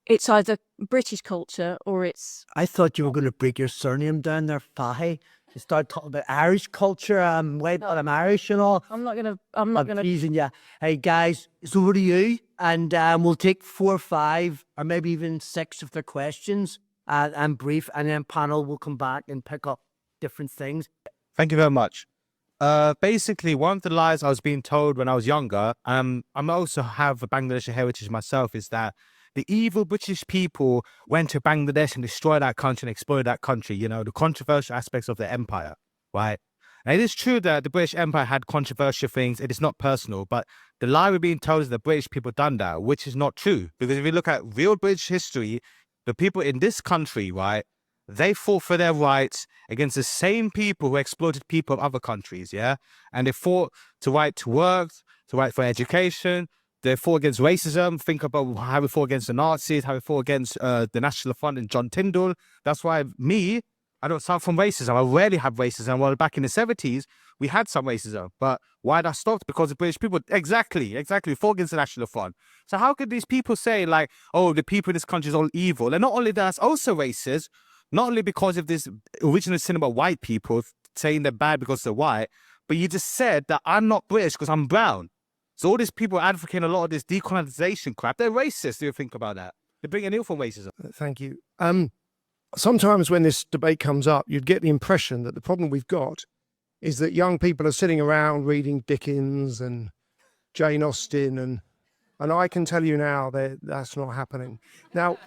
E: It's either British culture or it's.
A: I thought you were going to break your surname down there, Fahy. You start talking about Irish culture. Wait, I'm Irish and all.
E: I'm not gonna.
A: Teasing you. Hey guys, it's over to you, and we'll take 4 or 5, or maybe even 6 if they're questions, and brief, and then panel will come back and pick up different things.
G: Thank you very much. Basically, one of the lies I was being told when I was younger, I also have a Bangladeshi heritage myself, is that the evil British people went to Bangladesh and destroyed that country and exploited that country, the controversial aspects of the empire, right? And it is true that the British Empire had controversial things. It is not personal, but the lie we're being told is the British people done that, which is not true. Because if you look at real British history, the people in this country, right, they fought for their rights against the same people who exploited people of other countries, yeah? And they fought to right to work, to right for education. They fought against racism. Think about how we fought against the Nazis, how we fought against the National Front and John Tyndall. That's why I don't suffer from racism. I rarely have racism. Well, back in the 70s, we had some racism. But why that stopped? Because the British people, exactly, fought against the National Front. So how could these people say, like, oh, the people in this country is all evil? And not only that, it's also racist, not only because of this original sin about white people, saying they're bad because they're white, but you just said that I'm not British because I'm brown. So all these people advocating a lot of this decolonization crap, they're racist. Do you think about that? They're bringing ill from racism.
H: Thank you. Sometimes when this debate comes up, you'd get the impression that the problem we've got is that young people are sitting around reading Dickens and Jane Austen, and I can tell you now that that's not happening. Now,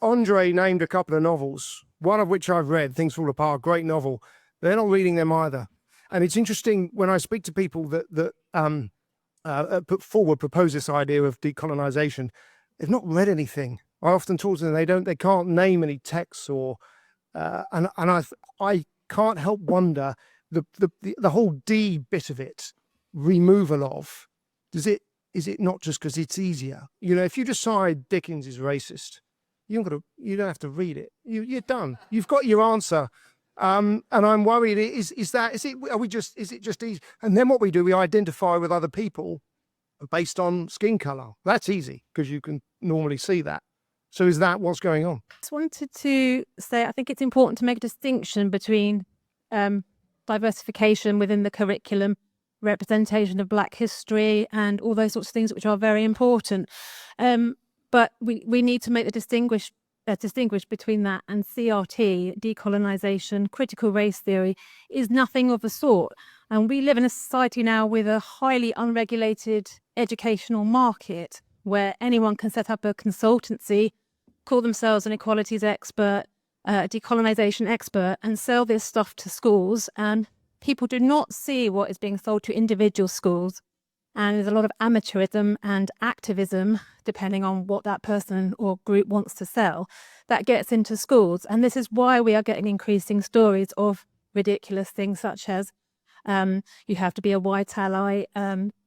H: Andre named a couple of novels, one of which I've read, Things Fall Apart, great novel. They're not reading them either. And it's interesting when I speak to people that propose this idea of decolonisation, they've not read anything. I often talk to them, they can't name any texts or, and I can't help wonder the whole D bit of it, removal of, is it not just because it's easier? You know, if you decide Dickens is racist, you don't have to read it. You're done. You've got your answer. And I'm worried, is it just easy? And then what we do, we identify with other people based on skin color. That's easy because you can normally see that. So is that what's going on?
E: Just wanted to say, I think it's important to make a distinction between diversification within the curriculum, representation of Black history, and all those sorts of things which are very important. But we need to make the distinguish between that and CRT, decolonisation, critical race theory, is nothing of the sort. And we live in a society now with a highly unregulated educational market where anyone can set up a consultancy, call themselves an equalities expert, a decolonisation expert, and sell this stuff to schools. And people do not see what is being sold to individual schools. And there's a lot of amateurism and activism, depending on what that person or group wants to sell, that gets into schools. And this is why we are getting increasing stories of ridiculous things such as you have to be a white ally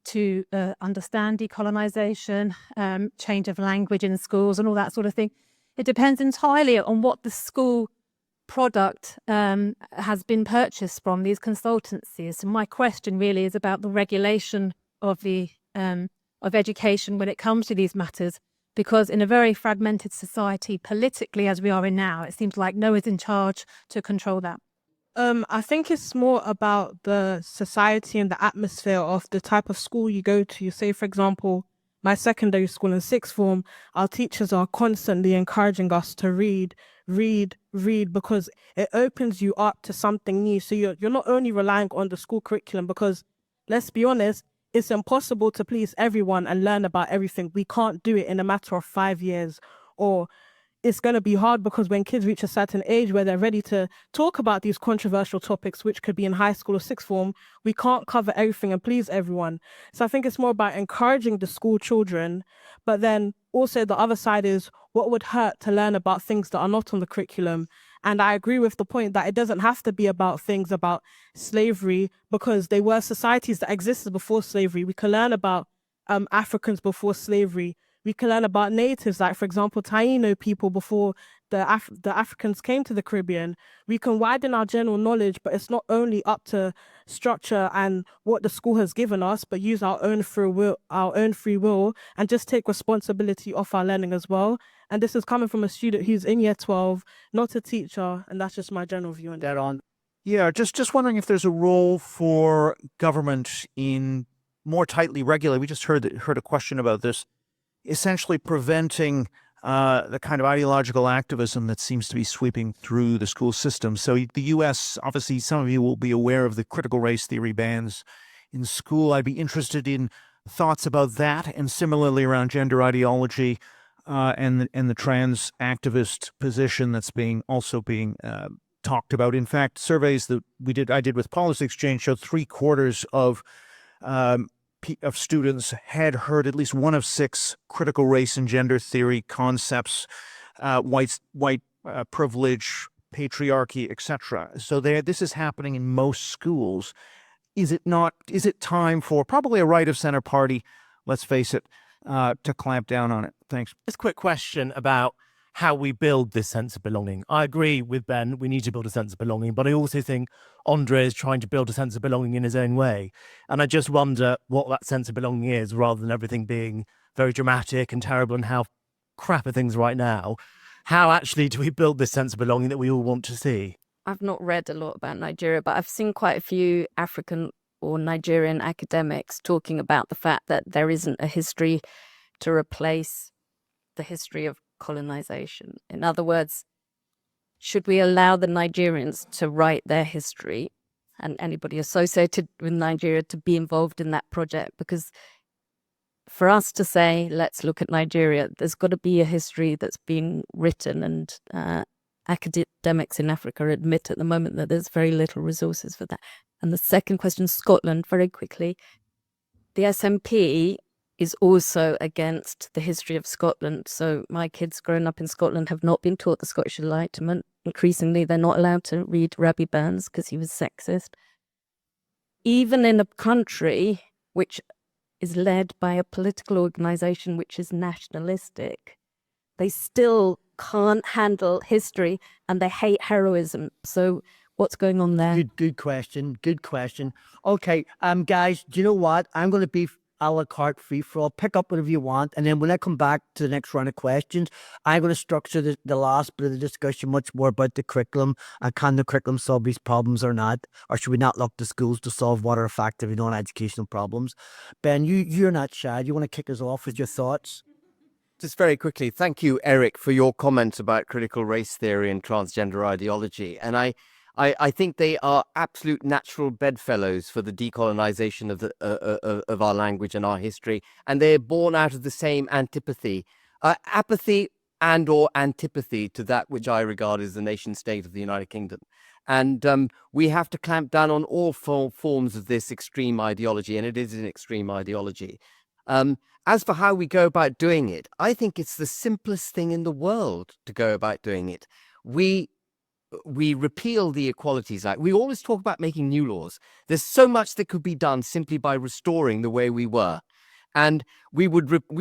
E: to understand decolonisation, change of language in schools and all that sort of thing. It depends entirely on what the school product has been purchased from these consultancies. So my question really is about the regulation of education when it comes to these matters, because in a very fragmented society politically as we are in now, it seems like no one's in charge to control that.
F: I think it's more about the society and the atmosphere of the type of school you go to. Say, for example, my secondary school in sixth form, our teachers are constantly encouraging us to read, because it opens you up to something new. So you're not only relying on the school curriculum, because let's be honest, it's impossible to please everyone and learn about everything. We can't do it in a matter of 5 years, or it's going to be hard because when kids reach a certain age where they're ready to talk about these controversial topics, which could be in high school or sixth form, we can't cover everything and please everyone. So I think it's more about encouraging the school children, but then also the other side is what would hurt to learn about things that are not on the curriculum. And I agree with the point that it doesn't have to be about things about slavery, because there were societies that existed before slavery. We can learn about Africans before slavery. We can learn about natives, like, for example, Taino people before the Africans came to the Caribbean. We can widen our general knowledge, but it's not only up to structure and what the school has given us, but use our own free will, and just take responsibility of our learning as well. And this is coming from a student who's in year 12, not a teacher, and that's just my general view on that.
I: Yeah, just wondering if there's a role for government in more tightly regulating. We just heard a question about this, essentially preventing the kind of ideological activism that seems to be sweeping through the school system. So the U.S., obviously, some of you will be aware of the critical race theory bans in school. I'd be interested in thoughts about that, and similarly around gender ideology and the trans activist position that's being talked about. In fact, surveys that I did with Policy Exchange showed 3/4 of students had heard at least one of 6 critical race and gender theory concepts, white privilege, patriarchy, etc. So this is happening in most schools. Is it time for probably a right of center party, let's face it, to clamp down on it? Thanks.
J: Just a quick question about how we build this sense of belonging. I agree with Ben, we need to build a sense of belonging, but I also think Andre is trying to build a sense of belonging in his own way. And I just wonder what that sense of belonging is, rather than everything being very dramatic and terrible and how crap are things right now. How actually do we build this sense of belonging that we all want to see?
K: I've not read a lot about Nigeria, but I've seen quite a few African or Nigerian academics talking about the fact that there isn't a history to replace the history of colonization. In other words, should we allow the Nigerians to write their history and anybody associated with Nigeria to be involved in that project? Because for us to say, let's look at Nigeria, there's got to be a history that's being written academics in Africa admit at the moment that there's very little resources for that. And the second question, Scotland, very quickly. The SNP is also against the history of Scotland. So my kids growing up in Scotland have not been taught the Scottish Enlightenment. Increasingly, they're not allowed to read Rabbie Burns because he was sexist. Even in a country which is led by a political organisation which is nationalistic, they still can't handle history and they hate heroism. So what's going on there?
A: Good question. Good question. Okay, guys, do you know what? I'm going to be a la carte free for all. Pick up whatever you want, and then when I come back to the next round of questions, I'm going to structure the last bit of the discussion much more about the curriculum and can the curriculum solve these problems or not, or should we not look to schools to solve what are effectively non-educational problems? Ben, you're not shy. You want to kick us off with your thoughts?
C: Just very quickly, thank you, Eric, for your comments about critical race theory and transgender ideology. And I think they are absolute natural bedfellows for the decolonization of our language and our history. And they're born out of the same antipathy, apathy and or antipathy to that which I regard as the nation state of the United Kingdom. And we have to clamp down on all forms of this extreme ideology, and it is an extreme ideology. As for how we go about doing it, I think it's the simplest thing in the world to go about doing it. We repeal the Equalities Act. We always talk about making new laws. There's so much that could be done simply by restoring the way we were. And we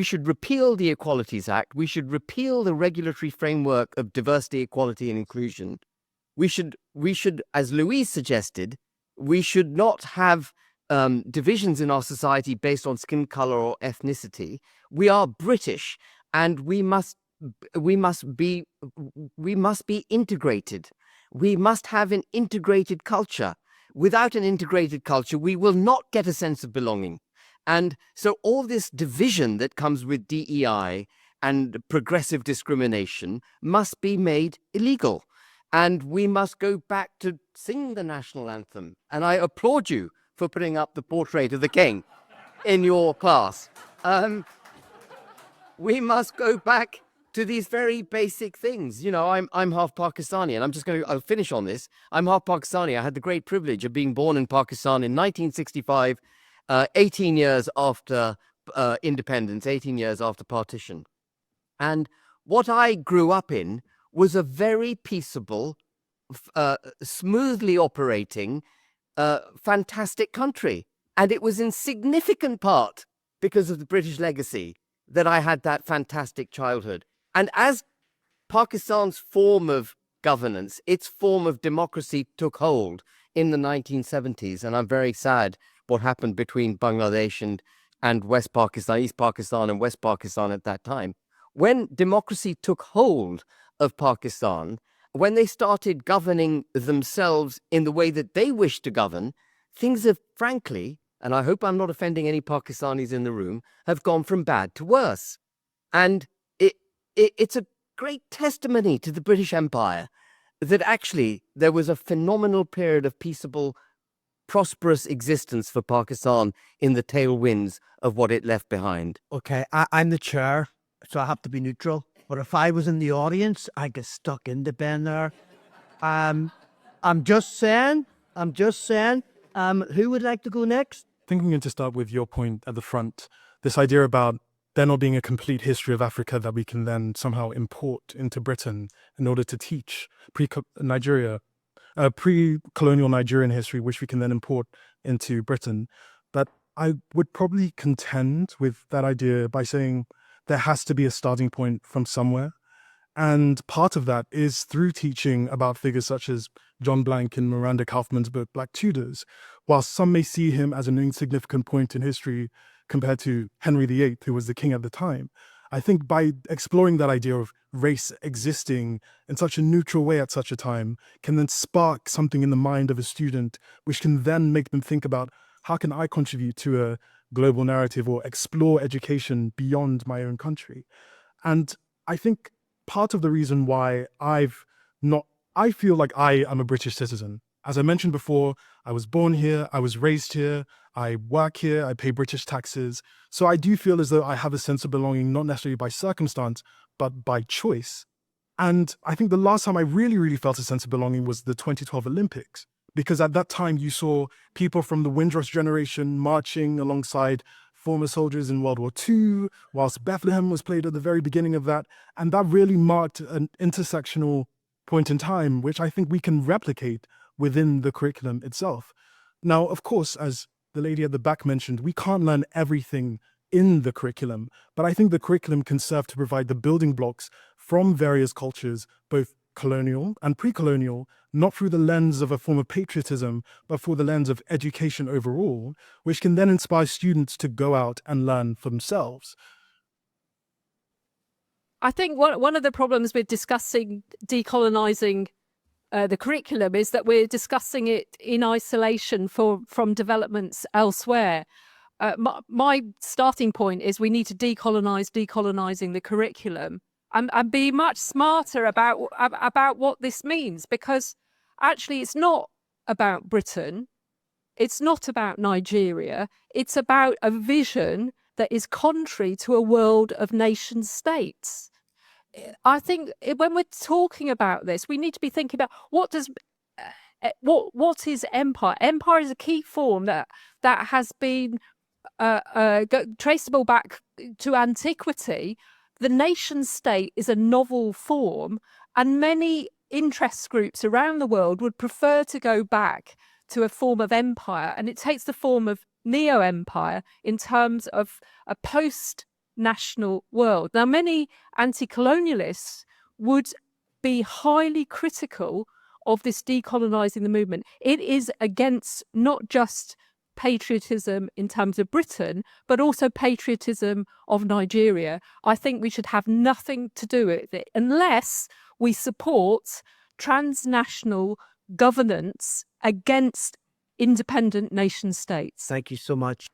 C: should repeal the Equalities Act. We should repeal the regulatory framework of diversity, equality, and inclusion. We should, as Louise suggested, we should not have divisions in our society based on skin color or ethnicity. We are British, and we must be integrated. We must have an integrated culture. Without an integrated culture, we will not get a sense of belonging. And so all this division that comes with DEI and progressive discrimination must be made illegal. And we must go back to sing the national anthem. And I applaud you for putting up the portrait of the king in your class. We must go back to these very basic things. You know, I'm half Pakistani, and I'll finish on this. I'm half Pakistani. I had the great privilege of being born in Pakistan in 1965, 18 years after independence, 18 years after partition. And what I grew up in was a very peaceable, smoothly operating, fantastic country. And it was in significant part because of the British legacy that I had that fantastic childhood. And as Pakistan's form of governance, its form of democracy took hold in the 1970s, and I'm very sad what happened between Bangladesh and West Pakistan, East Pakistan and West Pakistan at that time. When democracy took hold of Pakistan, when they started governing themselves in the way that they wished to govern, things have frankly, and I hope I'm not offending any Pakistanis in the room, have gone from bad to worse. And it's a great testimony to the British Empire that actually there was a phenomenal period of peaceable, prosperous existence for Pakistan in the tailwinds of what it left behind.
A: Okay, I'm the chair, so I have to be neutral. But if I was in the audience, I'd get stuck into Ben there. I'm just saying. Who would like to go next?
B: I think I'm going to start with your point at the front. This idea about there not being a complete history of Africa that we can then somehow import into Britain in order to teach pre-colonial Nigerian history, which we can then import into Britain. But I would probably contend with that idea by saying there has to be a starting point from somewhere. And part of that is through teaching about figures such as John Blank in Miranda Kaufman's book, Black Tudors. While some may see him as an insignificant point in history compared to Henry VIII, who was the king at the time, I think by exploring that idea of race existing in such a neutral way at such a time can then spark something in the mind of a student, which can then make them think about, how can I contribute to a global narrative or explore education beyond my own country? And I think part of the reason why I feel like I am a British citizen. As I mentioned before, I was born here, I was raised here, I work here, I pay British taxes. So I do feel as though I have a sense of belonging, not necessarily by circumstance, but by choice. And I think the last time I really felt a sense of belonging was the 2012 Olympics, because at that time you saw people from the Windrush generation marching alongside former soldiers in World War II, whilst Bethlehem was played at the very beginning of that. And that really marked an intersectional point in time, which I think we can replicate within the curriculum itself. Now, of course, as the lady at the back mentioned, we can't learn everything in the curriculum, but I think the curriculum can serve to provide the building blocks from various cultures, both colonial and pre-colonial, not through the lens of a form of patriotism, but through the lens of education overall, which can then inspire students to go out and learn for themselves.
E: I think one of the problems with discussing decolonising the curriculum is that we're discussing it in isolation from developments elsewhere. My starting point is we need to decolonising the curriculum and be much smarter about what this means, because actually it's not about Britain, it's not about Nigeria, it's about a vision that is contrary to a world of nation states. I think when we're talking about this, we need to be thinking about what is empire. Empire is a key form that has been traceable back to antiquity. The nation state is a novel form, and many interest groups around the world would prefer to go back to a form of empire, and it takes the form of neo-empire in terms of a post-national world. Now, many anti-colonialists would be highly critical of this decolonising the movement. It is against not just patriotism in terms of Britain, but also patriotism of Nigeria. I think we should have nothing to do with it unless we support transnational governance against independent nation states.
A: Thank you so much.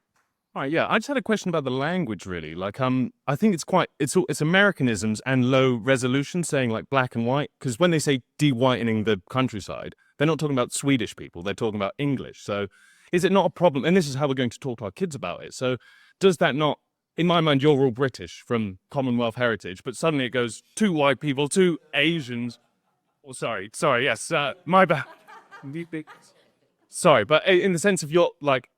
L: All right, yeah, I just had a question about the language, really. Like, I think it's Americanisms and low resolution, saying like black and white, because when they say de-whitening the countryside, they're not talking about Swedish people, they're talking about English. So is it not a problem? And this is how we're going to talk to our kids about it. So does that not, in my mind, you're all British from Commonwealth heritage, but suddenly it goes two white people, two Asians. Oh, sorry, yes, my bad. Sorry, but in the sense of your, like,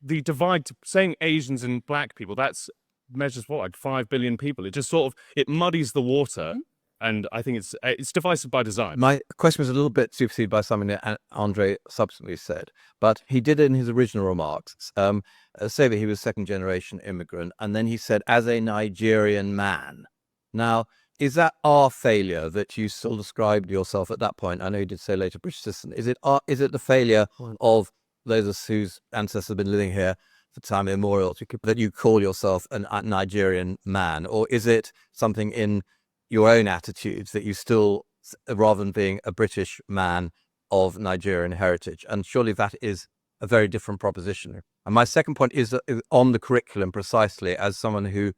L: the divide, saying Asians and black people, that's measures what, like 5 billion people. It just sort of, it muddies the water. And I think it's divisive by design.
M: My question was a little bit superseded by something that Andre subsequently said, but he did in his original remarks say that he was second-generation immigrant, and then he said, as a Nigerian man. Now, is that our failure that you still described yourself at that point? I know you did say later British citizen. Is it the failure of those of us whose ancestors have been living here for time immemorial that you call yourself a Nigerian man, or is it something in your own attitudes that you still, rather than being a British man of Nigerian heritage? And surely that is a very different proposition. And my second point is on the curriculum, precisely as someone who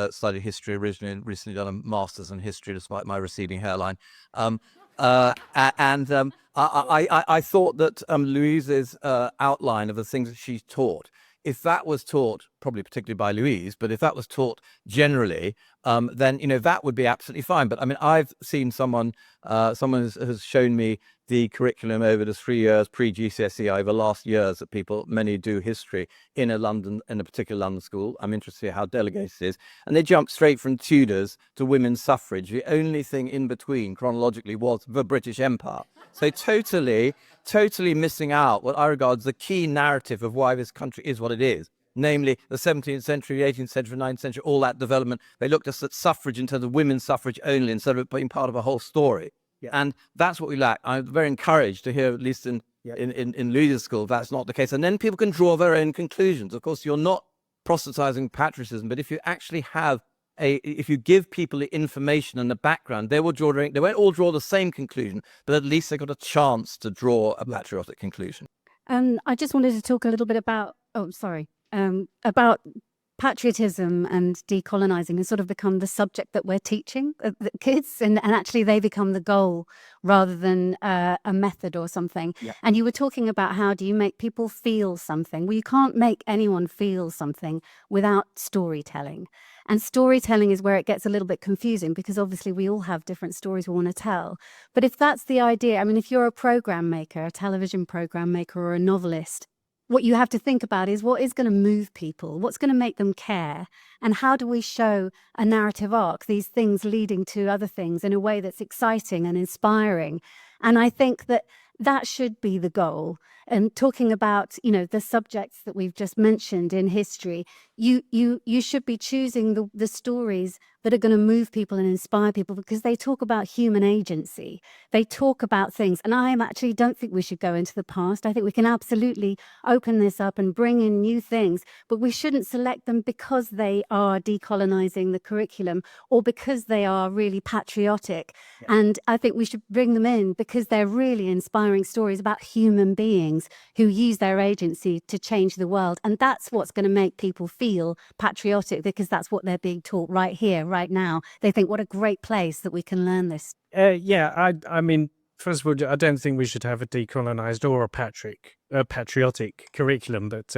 M: studied history originally and recently done a master's in history despite my receding hairline. I thought that Louise's outline of the things that she taught, if that was taught, probably particularly by Louise, but if that was taught generally, then, that would be absolutely fine. But I mean, I've seen someone has shown me the curriculum over the 3 years pre-GCSE over the last years that many do history in a particular London school. I'm interested to see how delegated it is. And they jump straight from Tudors to women's suffrage. The only thing in between chronologically was the British Empire. So totally missing out what I regard as the key narrative of why this country is what it is. Namely, the 17th century, 18th century, 19th century, all that development. They looked at suffrage in terms of women's suffrage only instead of it being part of a whole story. Yeah. And that's what we lack. I'm very encouraged to hear, at least in Louise's school, that's not the case. And then people can draw their own conclusions. Of course, you're not proselytizing patriotism, but if you actually if you give people the information and the background, they won't all draw the same conclusion, but at least they've got a chance to draw a patriotic conclusion.
D: I just wanted to talk a little bit about, about patriotism and decolonising has sort of become the subject that we're teaching the kids, and actually they become the goal rather than a method or something.
C: Yeah.
D: And you were talking about how do you make people feel something? Well, you can't make anyone feel something without storytelling. And storytelling is where it gets a little bit confusing, because obviously we all have different stories we want to tell. But if that's the idea, I mean, if you're a program maker, a television program maker, or a novelist, what you have to think about is what is going to move people, what's going to make them care, and how do we show a narrative arc, these things leading to other things in a way that's exciting and inspiring. And I think that that should be the goal. And talking about, you know, the subjects that we've just mentioned in history, you should be choosing the stories that are going to move people and inspire people, because they talk about human agency. They talk about things. And I actually don't think we should go into the past. I think we can absolutely open this up and bring in new things, but we shouldn't select them because they are decolonising the curriculum or because they are really patriotic. Yeah. And I think we should bring them in because they're really inspiring stories about human beings who use their agency to change the world. And that's what's going to make people feel patriotic, because that's what they're being taught right here, right now. They think, what a great place that we can learn this.
N: I mean, first of all, I don't think we should have a decolonised or a patriotic curriculum, but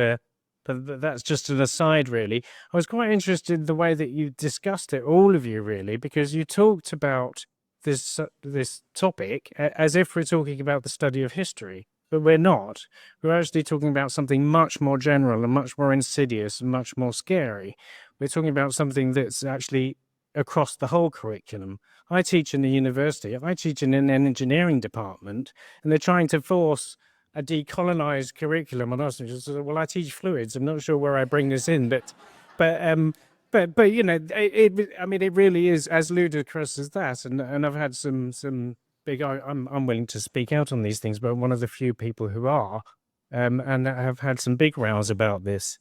N: that's just an aside, really. I was quite interested in the way that you discussed it, all of you, really, because you talked about this topic as if we're talking about the study of history. But we're not. We're actually talking about something much more general and much more insidious and much more scary. We're talking about something that's actually across the whole curriculum. I teach in the university. I teach in an engineering department, and they're trying to force a decolonised curriculum on us. Well, I teach fluids. I'm not sure where I bring this in, but you know, it really is as ludicrous as that. And I've had some big. I'm willing to speak out on these things, but one of the few people who are, and have had some big rows about this.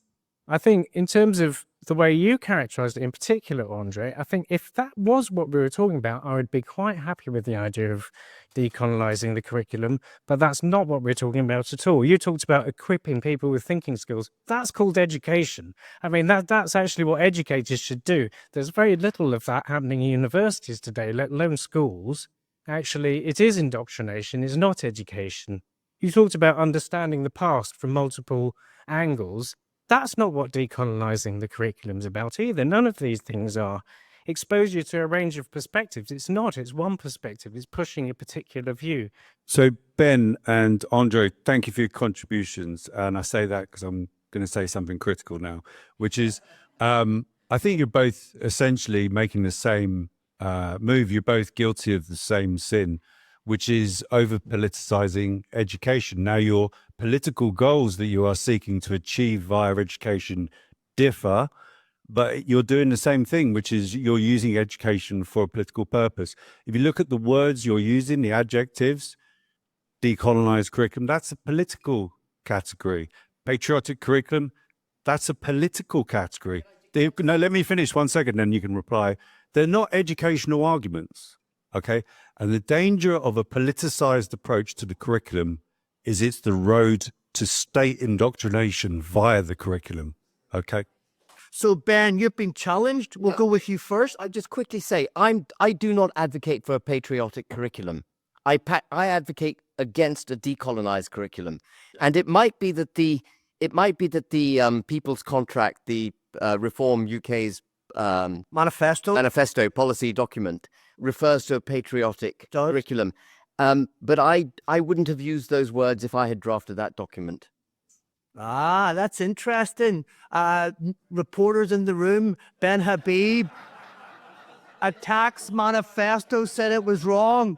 N: I think in terms of the way you characterised it in particular, Andre, I think if that was what we were talking about, I would be quite happy with the idea of decolonising the curriculum, but that's not what we're talking about at all. You talked about equipping people with thinking skills. That's called education. I mean, that's actually what educators should do. There's very little of that happening in universities today, let alone schools. Actually, it is indoctrination, it's not education. You talked about understanding the past from multiple angles. That's not what decolonising the curriculum's about either. None of these things are. Expose you to a range of perspectives. It's not. It's one perspective. It's pushing a particular view.
O: So Ben and Andre, thank you for your contributions. And I say that because I'm going to say something critical now, which is I think you're both essentially making the same move. You're both guilty of the same sin, which is over-politicizing education. Now, your political goals that you are seeking to achieve via education differ, but you're doing the same thing, which is you're using education for a political purpose. If you look at the words you're using, the adjectives, decolonized curriculum, that's a political category. Patriotic curriculum, that's a political category. No, let me finish 1 second, then you can reply. They're not educational arguments, okay? And the danger of a politicized approach to the curriculum is it's the road to state indoctrination via the curriculum, okay?
A: So, Ben, you've been challenged. We'll go with you first.
C: I'll just quickly say, I do not advocate for a patriotic curriculum. I advocate against a decolonized curriculum. And it might be that the People's Contract, the Reform UK's manifesto policy document, refers to a patriotic curriculum. But I wouldn't have used those words if I had drafted that document.
A: Ah, that's interesting. Reporters in the room, Ben Habib, a tax manifesto said it was wrong.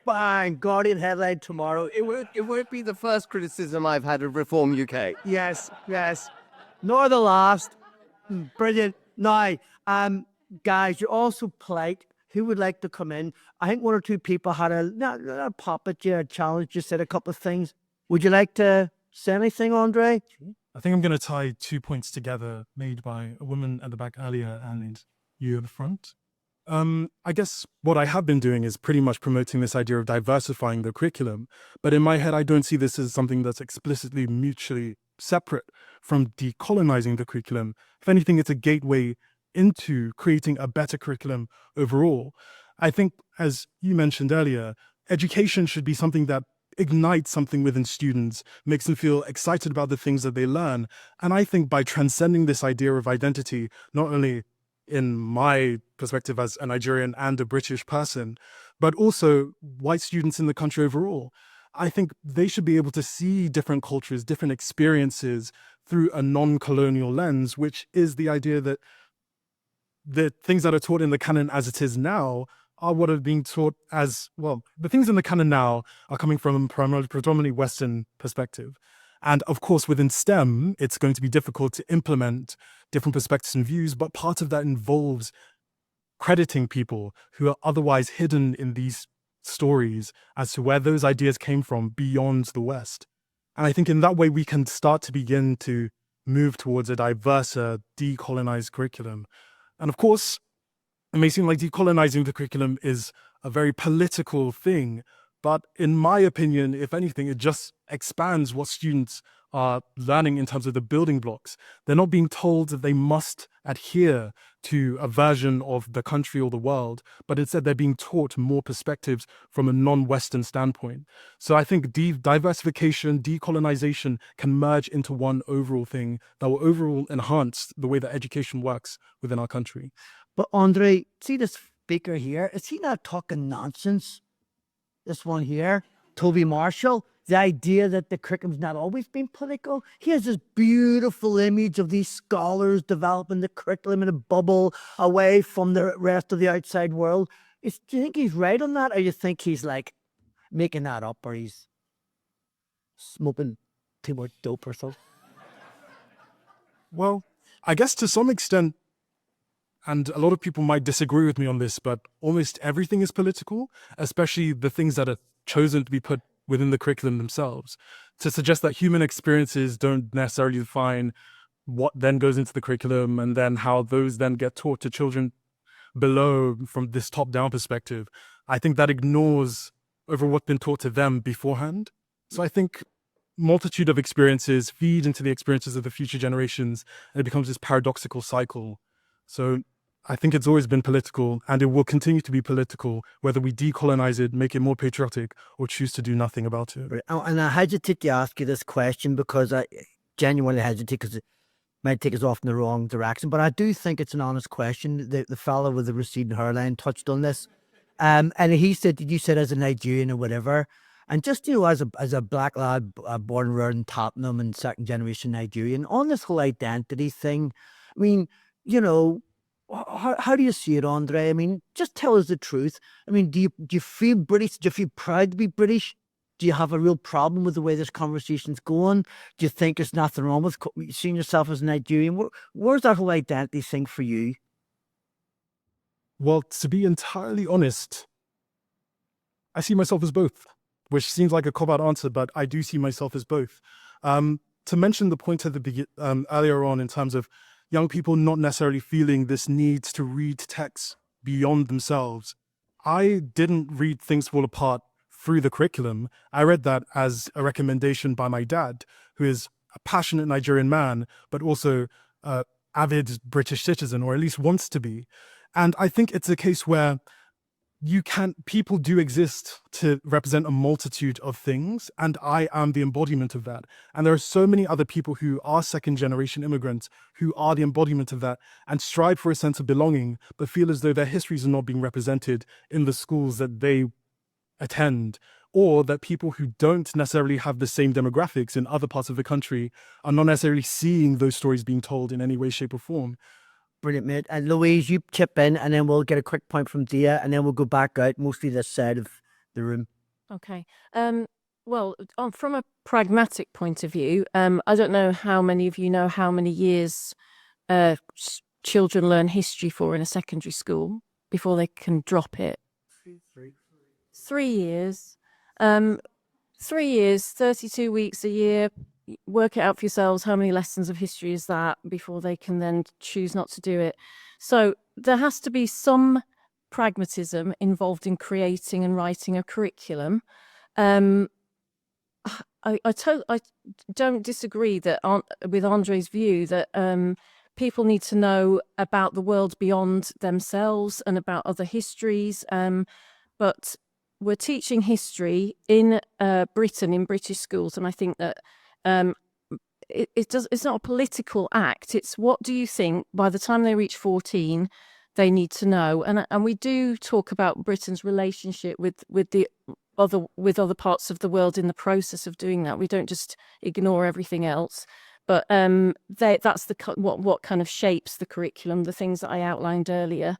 A: Bang, Guardian headline tomorrow.
C: It won't be the first criticism I've had of Reform UK.
A: Yes, nor the last. Brilliant. Now, guys, you're also polite. Who would like to come in? I think one or two people had a pop at you, a challenge, just said a couple of things. Would you like to say anything, Andre?
B: I think I'm going to tie 2 points together made by a woman at the back earlier and you at the front. I guess what I have been doing is pretty much promoting this idea of diversifying the curriculum. But in my head, I don't see this as something that's explicitly mutually separate from decolonizing the curriculum. If anything, it's a gateway into creating a better curriculum overall. I think, as you mentioned earlier, education should be something that ignites something within students, makes them feel excited about the things that they learn. And I think by transcending this idea of identity, not only in my perspective as a Nigerian and a British person, but also white students in the country overall, I think they should be able to see different cultures, different experiences through a non-colonial lens, which is the idea that the things that are taught in the canon as it is now are what are being taught as, well, the things in the canon now are coming from a predominantly Western perspective. And of course, within STEM, it's going to be difficult to implement different perspectives and views, but part of that involves crediting people who are otherwise hidden in these stories as to where those ideas came from beyond the West. And I think in that way, we can start to begin to move towards a diverser, decolonized curriculum. And of course, it may seem like decolonizing the curriculum is a very political thing, but in my opinion, if anything, it just expands what students are learning in terms of the building blocks. They're not being told that they must adhere to a version of the country or the world, but instead they're being taught more perspectives from a non-Western standpoint. So I think diversification, decolonization can merge into one overall thing that will overall enhance the way that education works within our country.
A: But Andre, see this speaker here? Is he not talking nonsense? This one here, Toby Marshall, the idea that the curriculum's not always been political. He has this beautiful image of these scholars developing the curriculum in a bubble away from the rest of the outside world. Do you think he's right on that, or you think he's like making that up, or he's smoking too much dope or something?
B: Well, I guess to some extent, and a lot of people might disagree with me on this, but almost everything is political, especially the things that are chosen to be put within the curriculum themselves. To suggest that human experiences don't necessarily define what then goes into the curriculum and then how those then get taught to children below from this top-down perspective, I think that ignores over what's been taught to them beforehand. So I think multitude of experiences feed into the experiences of the future generations, and it becomes this paradoxical cycle. So I think it's always been political, and it will continue to be political, whether we decolonize it, make it more patriotic, or choose to do nothing about it.
A: Right. And I hesitate to ask you this question because I genuinely hesitate because it might take us off in the wrong direction. But I do think it's an honest question. The fellow with the receding hairline touched on this. And he said, you said as a Nigerian or whatever, and just, you know, as a black lad born and reared in Tottenham and second generation Nigerian, on this whole identity thing, I mean, you know, how do you see it, Andre? I mean, just tell us the truth. I mean, do you feel British? Do you feel proud to be British? Do you have a real problem with the way this conversation's going? Do you think there's nothing wrong with seeing yourself as a Nigerian? Where's that whole identity thing for you?
B: Well, to be entirely honest, I see myself as both, which seems like a cop-out answer, but I do see myself as both. To mention the point at the earlier on in terms of young people not necessarily feeling this need to read texts beyond themselves. I didn't read Things Fall Apart through the curriculum. I read that as a recommendation by my dad, who is a passionate Nigerian man, but also an avid British citizen, or at least wants to be. And I think it's a case where people do exist to represent a multitude of things, and I am the embodiment of that. And there are so many other people who are second generation immigrants who are the embodiment of that and strive for a sense of belonging, but feel as though their histories are not being represented in the schools that they attend, or that people who don't necessarily have the same demographics in other parts of the country are not necessarily seeing those stories being told in any way, shape or form.
A: Brilliant, mate. And Louise, you chip in, and then we'll get a quick point from Dia, and then we'll go back out, mostly this side of the room.
E: Okay. Well, from a pragmatic point of view, I don't know how many of you know how many years children learn history for in a secondary school before they can drop it. 3 years. 3 years, 32 weeks a year. Work it out for yourselves. How many lessons of history is that before they can then choose not to do it? So there has to be some pragmatism involved in creating and writing a curriculum. I don't disagree that with Andre's view that people need to know about the world beyond themselves and about other histories. But we're teaching history in Britain, in British schools, and I think that it's not a political act. It's what do you think by the time they reach 14 they need to know, and we do talk about Britain's relationship with other parts of the world in the process of doing that. We don't just ignore everything else, but that's what kind of shapes the curriculum, the things that I outlined earlier.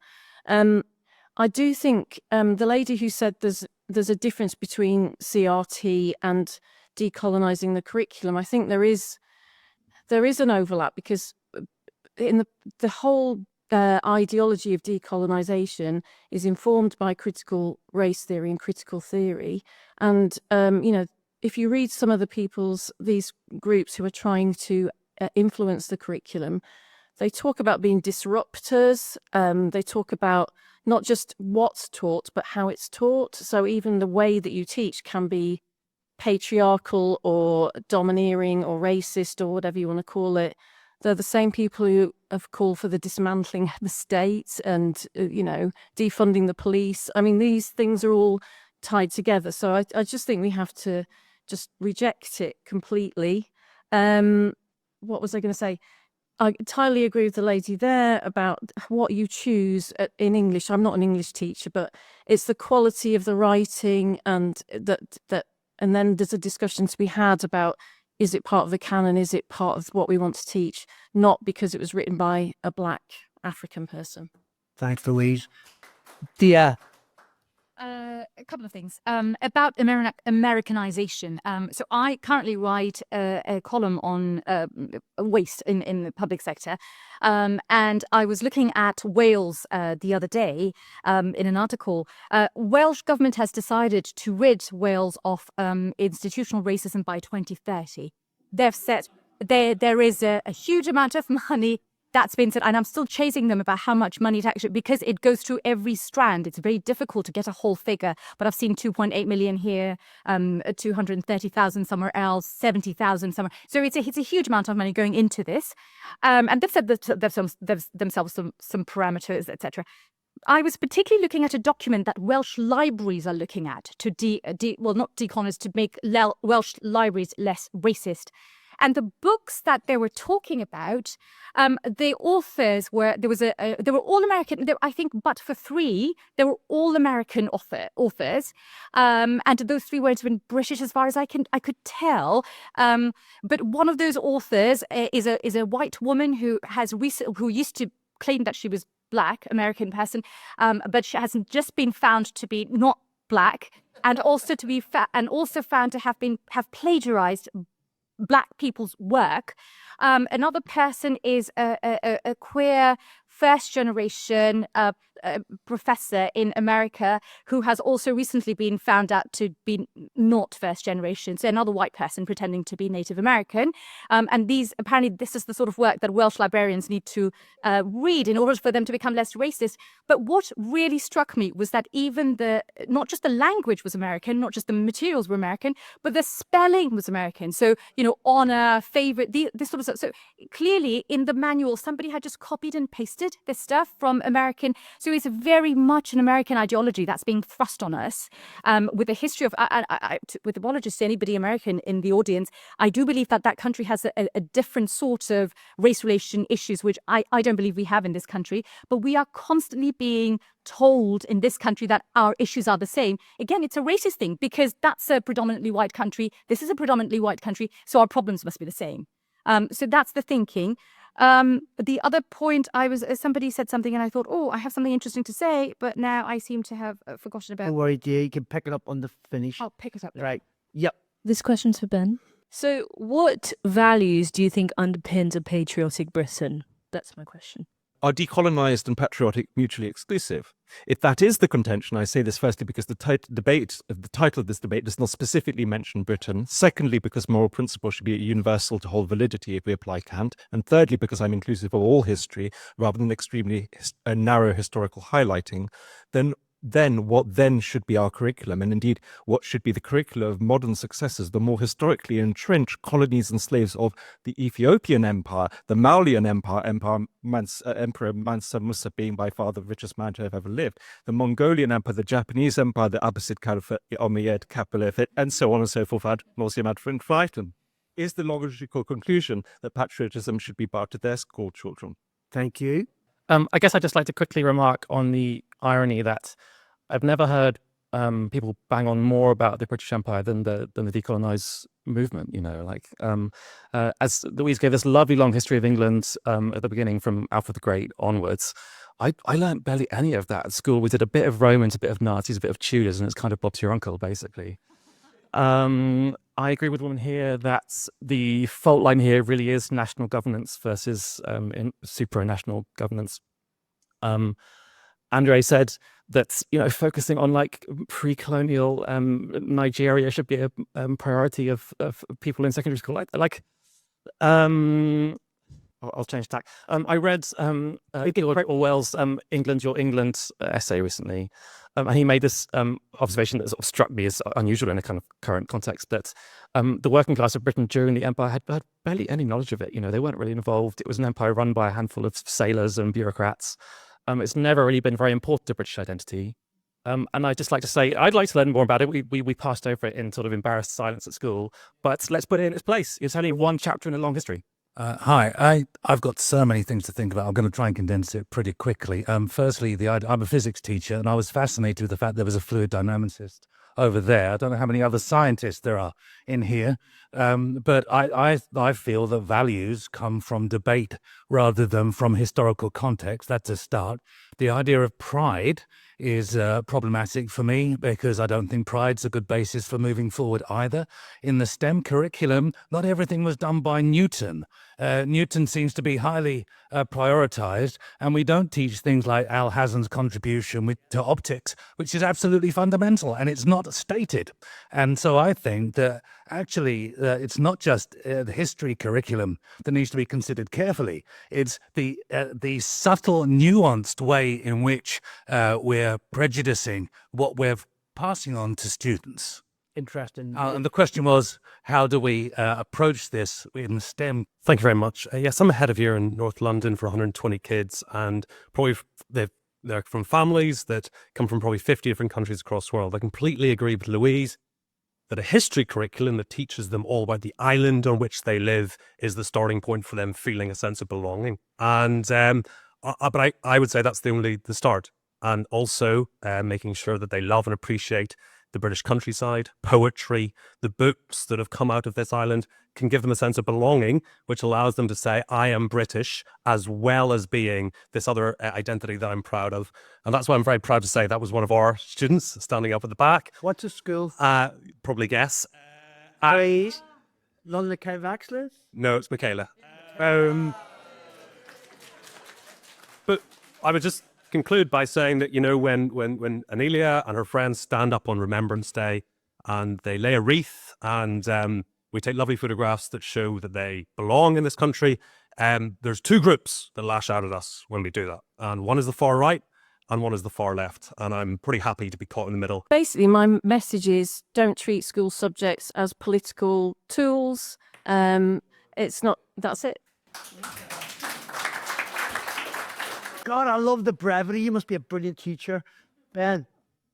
E: I do think the lady who said there's a difference between CRT and decolonising the curriculum, I think there is an overlap, because in the whole ideology of decolonisation is informed by critical race theory and critical theory. And, if you read some of these groups who are trying to influence the curriculum, they talk about being disruptors. They talk about not just what's taught, but how it's taught. So even the way that you teach can be patriarchal or domineering or racist or whatever you want to call it. They're the same people who have called for the dismantling of the state and, defunding the police. I mean, these things are all tied together. So I just think we have to just reject it completely. What was I going to say? I entirely agree with the lady there about what you choose in English. I'm not an English teacher, but it's the quality of the writing, and and then there's a discussion to be had about, is it part of the canon? Is it part of what we want to teach? Not because it was written by a Black African person.
A: Thanks, Louise.
D: A couple of things about Americanization. So I currently write a column on waste in the public sector, and I was looking at Wales the other day in an article. Welsh government has decided to rid Wales of institutional racism by 2030. They've said there is a huge amount of money that's been said, and I'm still chasing them about how much money to actually, because it goes through every strand. It's very difficult to get a whole figure, but I've seen 2.8 million here, 230,000 somewhere else, 70,000 somewhere. So it's a huge amount of money going into this, and they've said that themselves some parameters, etc. I was particularly looking at a document that Welsh libraries are looking at to not decolonize, to make Welsh libraries less racist. And the books that they were talking about, the authors were, they were all American, I think, but for 3, they were all American authors. And those 3 weren't even British as far as I could tell. But one of those authors is a white woman who used to claim that she was Black, American person, but she has just been found to be not Black, and also found to have plagiarized Black people's work. Another person is a queer first generation professor in America who has also recently been found out to be not first generation. So another white person pretending to be Native American. And apparently this is the sort of work that Welsh librarians need to read in order for them to become less racist. But what really struck me was that even not just the language was American, not just the materials were American, but the spelling was American. So, honor, favorite, this sort of stuff. So clearly in the manual, somebody had just copied and pasted this stuff from American. So it's very much an American ideology that's being thrust on us, with a history of, with apologies to anybody American in the audience, I do believe that country has a different sort of race relation issues, which I don't believe we have in this country, but we are constantly being told in this country that our issues are the same. Again, it's a racist thing, because that's a predominantly white country. This is a predominantly white country, so our problems must be the same. So that's the thinking. The other point somebody said something and I thought, I have something interesting to say, but now I seem to have forgotten about.
A: Don't worry, dear, you can pick it up on the finish.
D: I'll pick it up.
A: Right. Yep.
P: This question's for Ben. So what values do you think underpins a patriotic Britain? That's my question.
L: Are decolonised and patriotic mutually exclusive? If that is the contention, I say this firstly because the title of this debate does not specifically mention Britain. Secondly, because moral principle should be universal to hold validity if we apply Kant. And thirdly, because I'm inclusive of all history rather than extremely narrow historical highlighting. Then
Q: then what then should be our curriculum, and indeed what should be the curriculum of modern successors, the more historically entrenched colonies and slaves of the Ethiopian Empire, the Maulian Empire, Emperor Mansa Musa being by far the richest man to have ever lived, the Mongolian Empire, the Japanese Empire, the Abbasid Caliphate, the Umayyad Caliphate, and so on and so forth ad nauseam ad infinitum. Is the logical conclusion that patriotism should be part of their school children?
A: Thank you.
R: I guess I'd just like to quickly remark on the irony that I've never heard people bang on more about the British Empire than the decolonise movement. You know, like as Louise gave this lovely long history of England at the beginning from Alfred the Great onwards. I learned barely any of that at school. We did a bit of Romans, a bit of Nazis, a bit of Tudors, and it's kind of Bob to your uncle, basically. I agree with the woman here that the fault line here really is national governance versus supranational governance. Andre said that, you know, focusing on like pre-colonial Nigeria should be a priority of people in secondary school. I'll change tack. I read George Orwell's England, Your England essay recently. And he made this observation that sort of struck me as unusual in a kind of current context, that the working class of Britain during the empire had barely any knowledge of it. You know, they weren't really involved. It was an empire run by a handful of sailors and bureaucrats. It's never really been very important to British identity. And I'd just like to say, I'd like to learn more about it. We passed over it in sort of embarrassed silence at school, but let's put it in its place. It's only one chapter in a long history.
S: Hi, I've got so many things to think about. I'm going to try and condense it pretty quickly. Firstly, I'm a physics teacher, and I was fascinated with the fact there was a fluid dynamicist over there. I don't know how many other scientists there are in here, but I feel that values come from debate rather than from historical context. That's a start. The idea of pride is problematic for me because I don't think pride's a good basis for moving forward either. In the STEM curriculum, not everything was done by Newton. Newton seems to be highly prioritized, and we don't teach things like Al Hazen's contribution to optics, which is absolutely fundamental, and it's not stated. And so I think that actually it's not just the history curriculum that needs to be considered carefully. It's the subtle, nuanced way in which we're prejudicing what we're passing on to students.
A: Interesting.
S: And the question was, how do we approach this in STEM?
T: Thank you very much. Yes, I'm a head of year in North London for 120 kids, and probably they're from families that come from probably 50 different countries across the world. I completely agree with Louise that a history curriculum that teaches them all about the island on which they live is the starting point for them feeling a sense of belonging. And but I would say that's the start. And also making sure that they love and appreciate the British countryside, poetry, the books that have come out of this island can give them a sense of belonging, which allows them to say, I am British, as well as being this other identity that I'm proud of. And that's why I'm very proud to say that was one of our students standing up at the back.
A: What's the school?
T: Probably guess.
A: Louise? London County Vaxlers?
T: No, it's Michaela. But I would just conclude by saying that, you know, when Anelia and her friends stand up on Remembrance Day and they lay a wreath and we take lovely photographs that show that they belong in this country, there's two groups that lash out at us when we do that. And one is the far right and one is the far left. And I'm pretty happy to be caught in the middle.
E: Basically, my message is don't treat school subjects as political tools. It's not, that's it.
A: God, I love the brevity. You must be a brilliant teacher. Ben.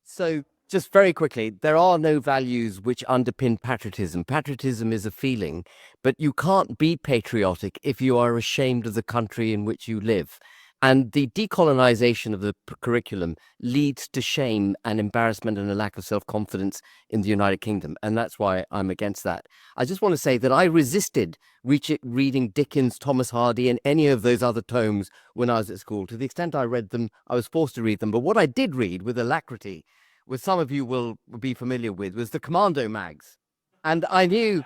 C: So, just very quickly, there are no values which underpin patriotism. Patriotism is a feeling, but you can't be patriotic if you are ashamed of the country in which you live. And the decolonization of the curriculum leads to shame and embarrassment and a lack of self-confidence in the United Kingdom. And that's why I'm against that. I just want to say that I resisted reading Dickens, Thomas Hardy, and any of those other tomes when I was at school. To the extent I read them, I was forced to read them. But what I did read with alacrity, which some of you will be familiar with, was the Commando mags. And I knew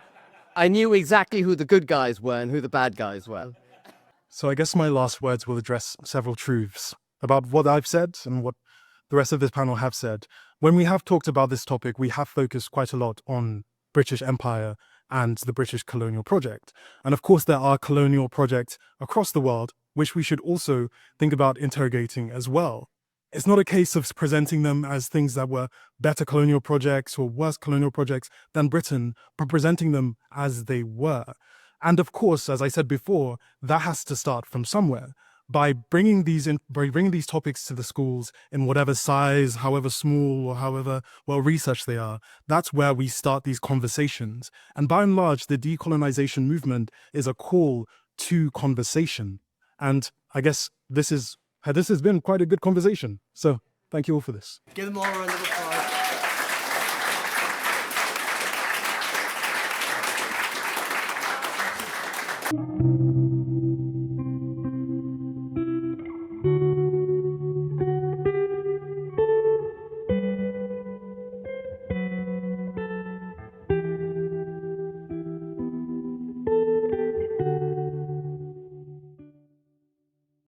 C: exactly who the good guys were and who the bad guys were.
B: So I guess my last words will address several truths about what I've said and what the rest of this panel have said. When we have talked about this topic, we have focused quite a lot on British Empire and the British colonial project. And of course, there are colonial projects across the world, which we should also think about interrogating as well. It's not a case of presenting them as things that were better colonial projects or worse colonial projects than Britain, but presenting them as they were. And of course, as I said before, that has to start from somewhere. By bringing these topics to the schools in whatever size, however small, or however well researched they are, that's where we start these conversations. And by and large, the decolonization movement is a call to conversation. And I guess this has been quite a good conversation. So thank you all for this.
A: Give them all a round of applause.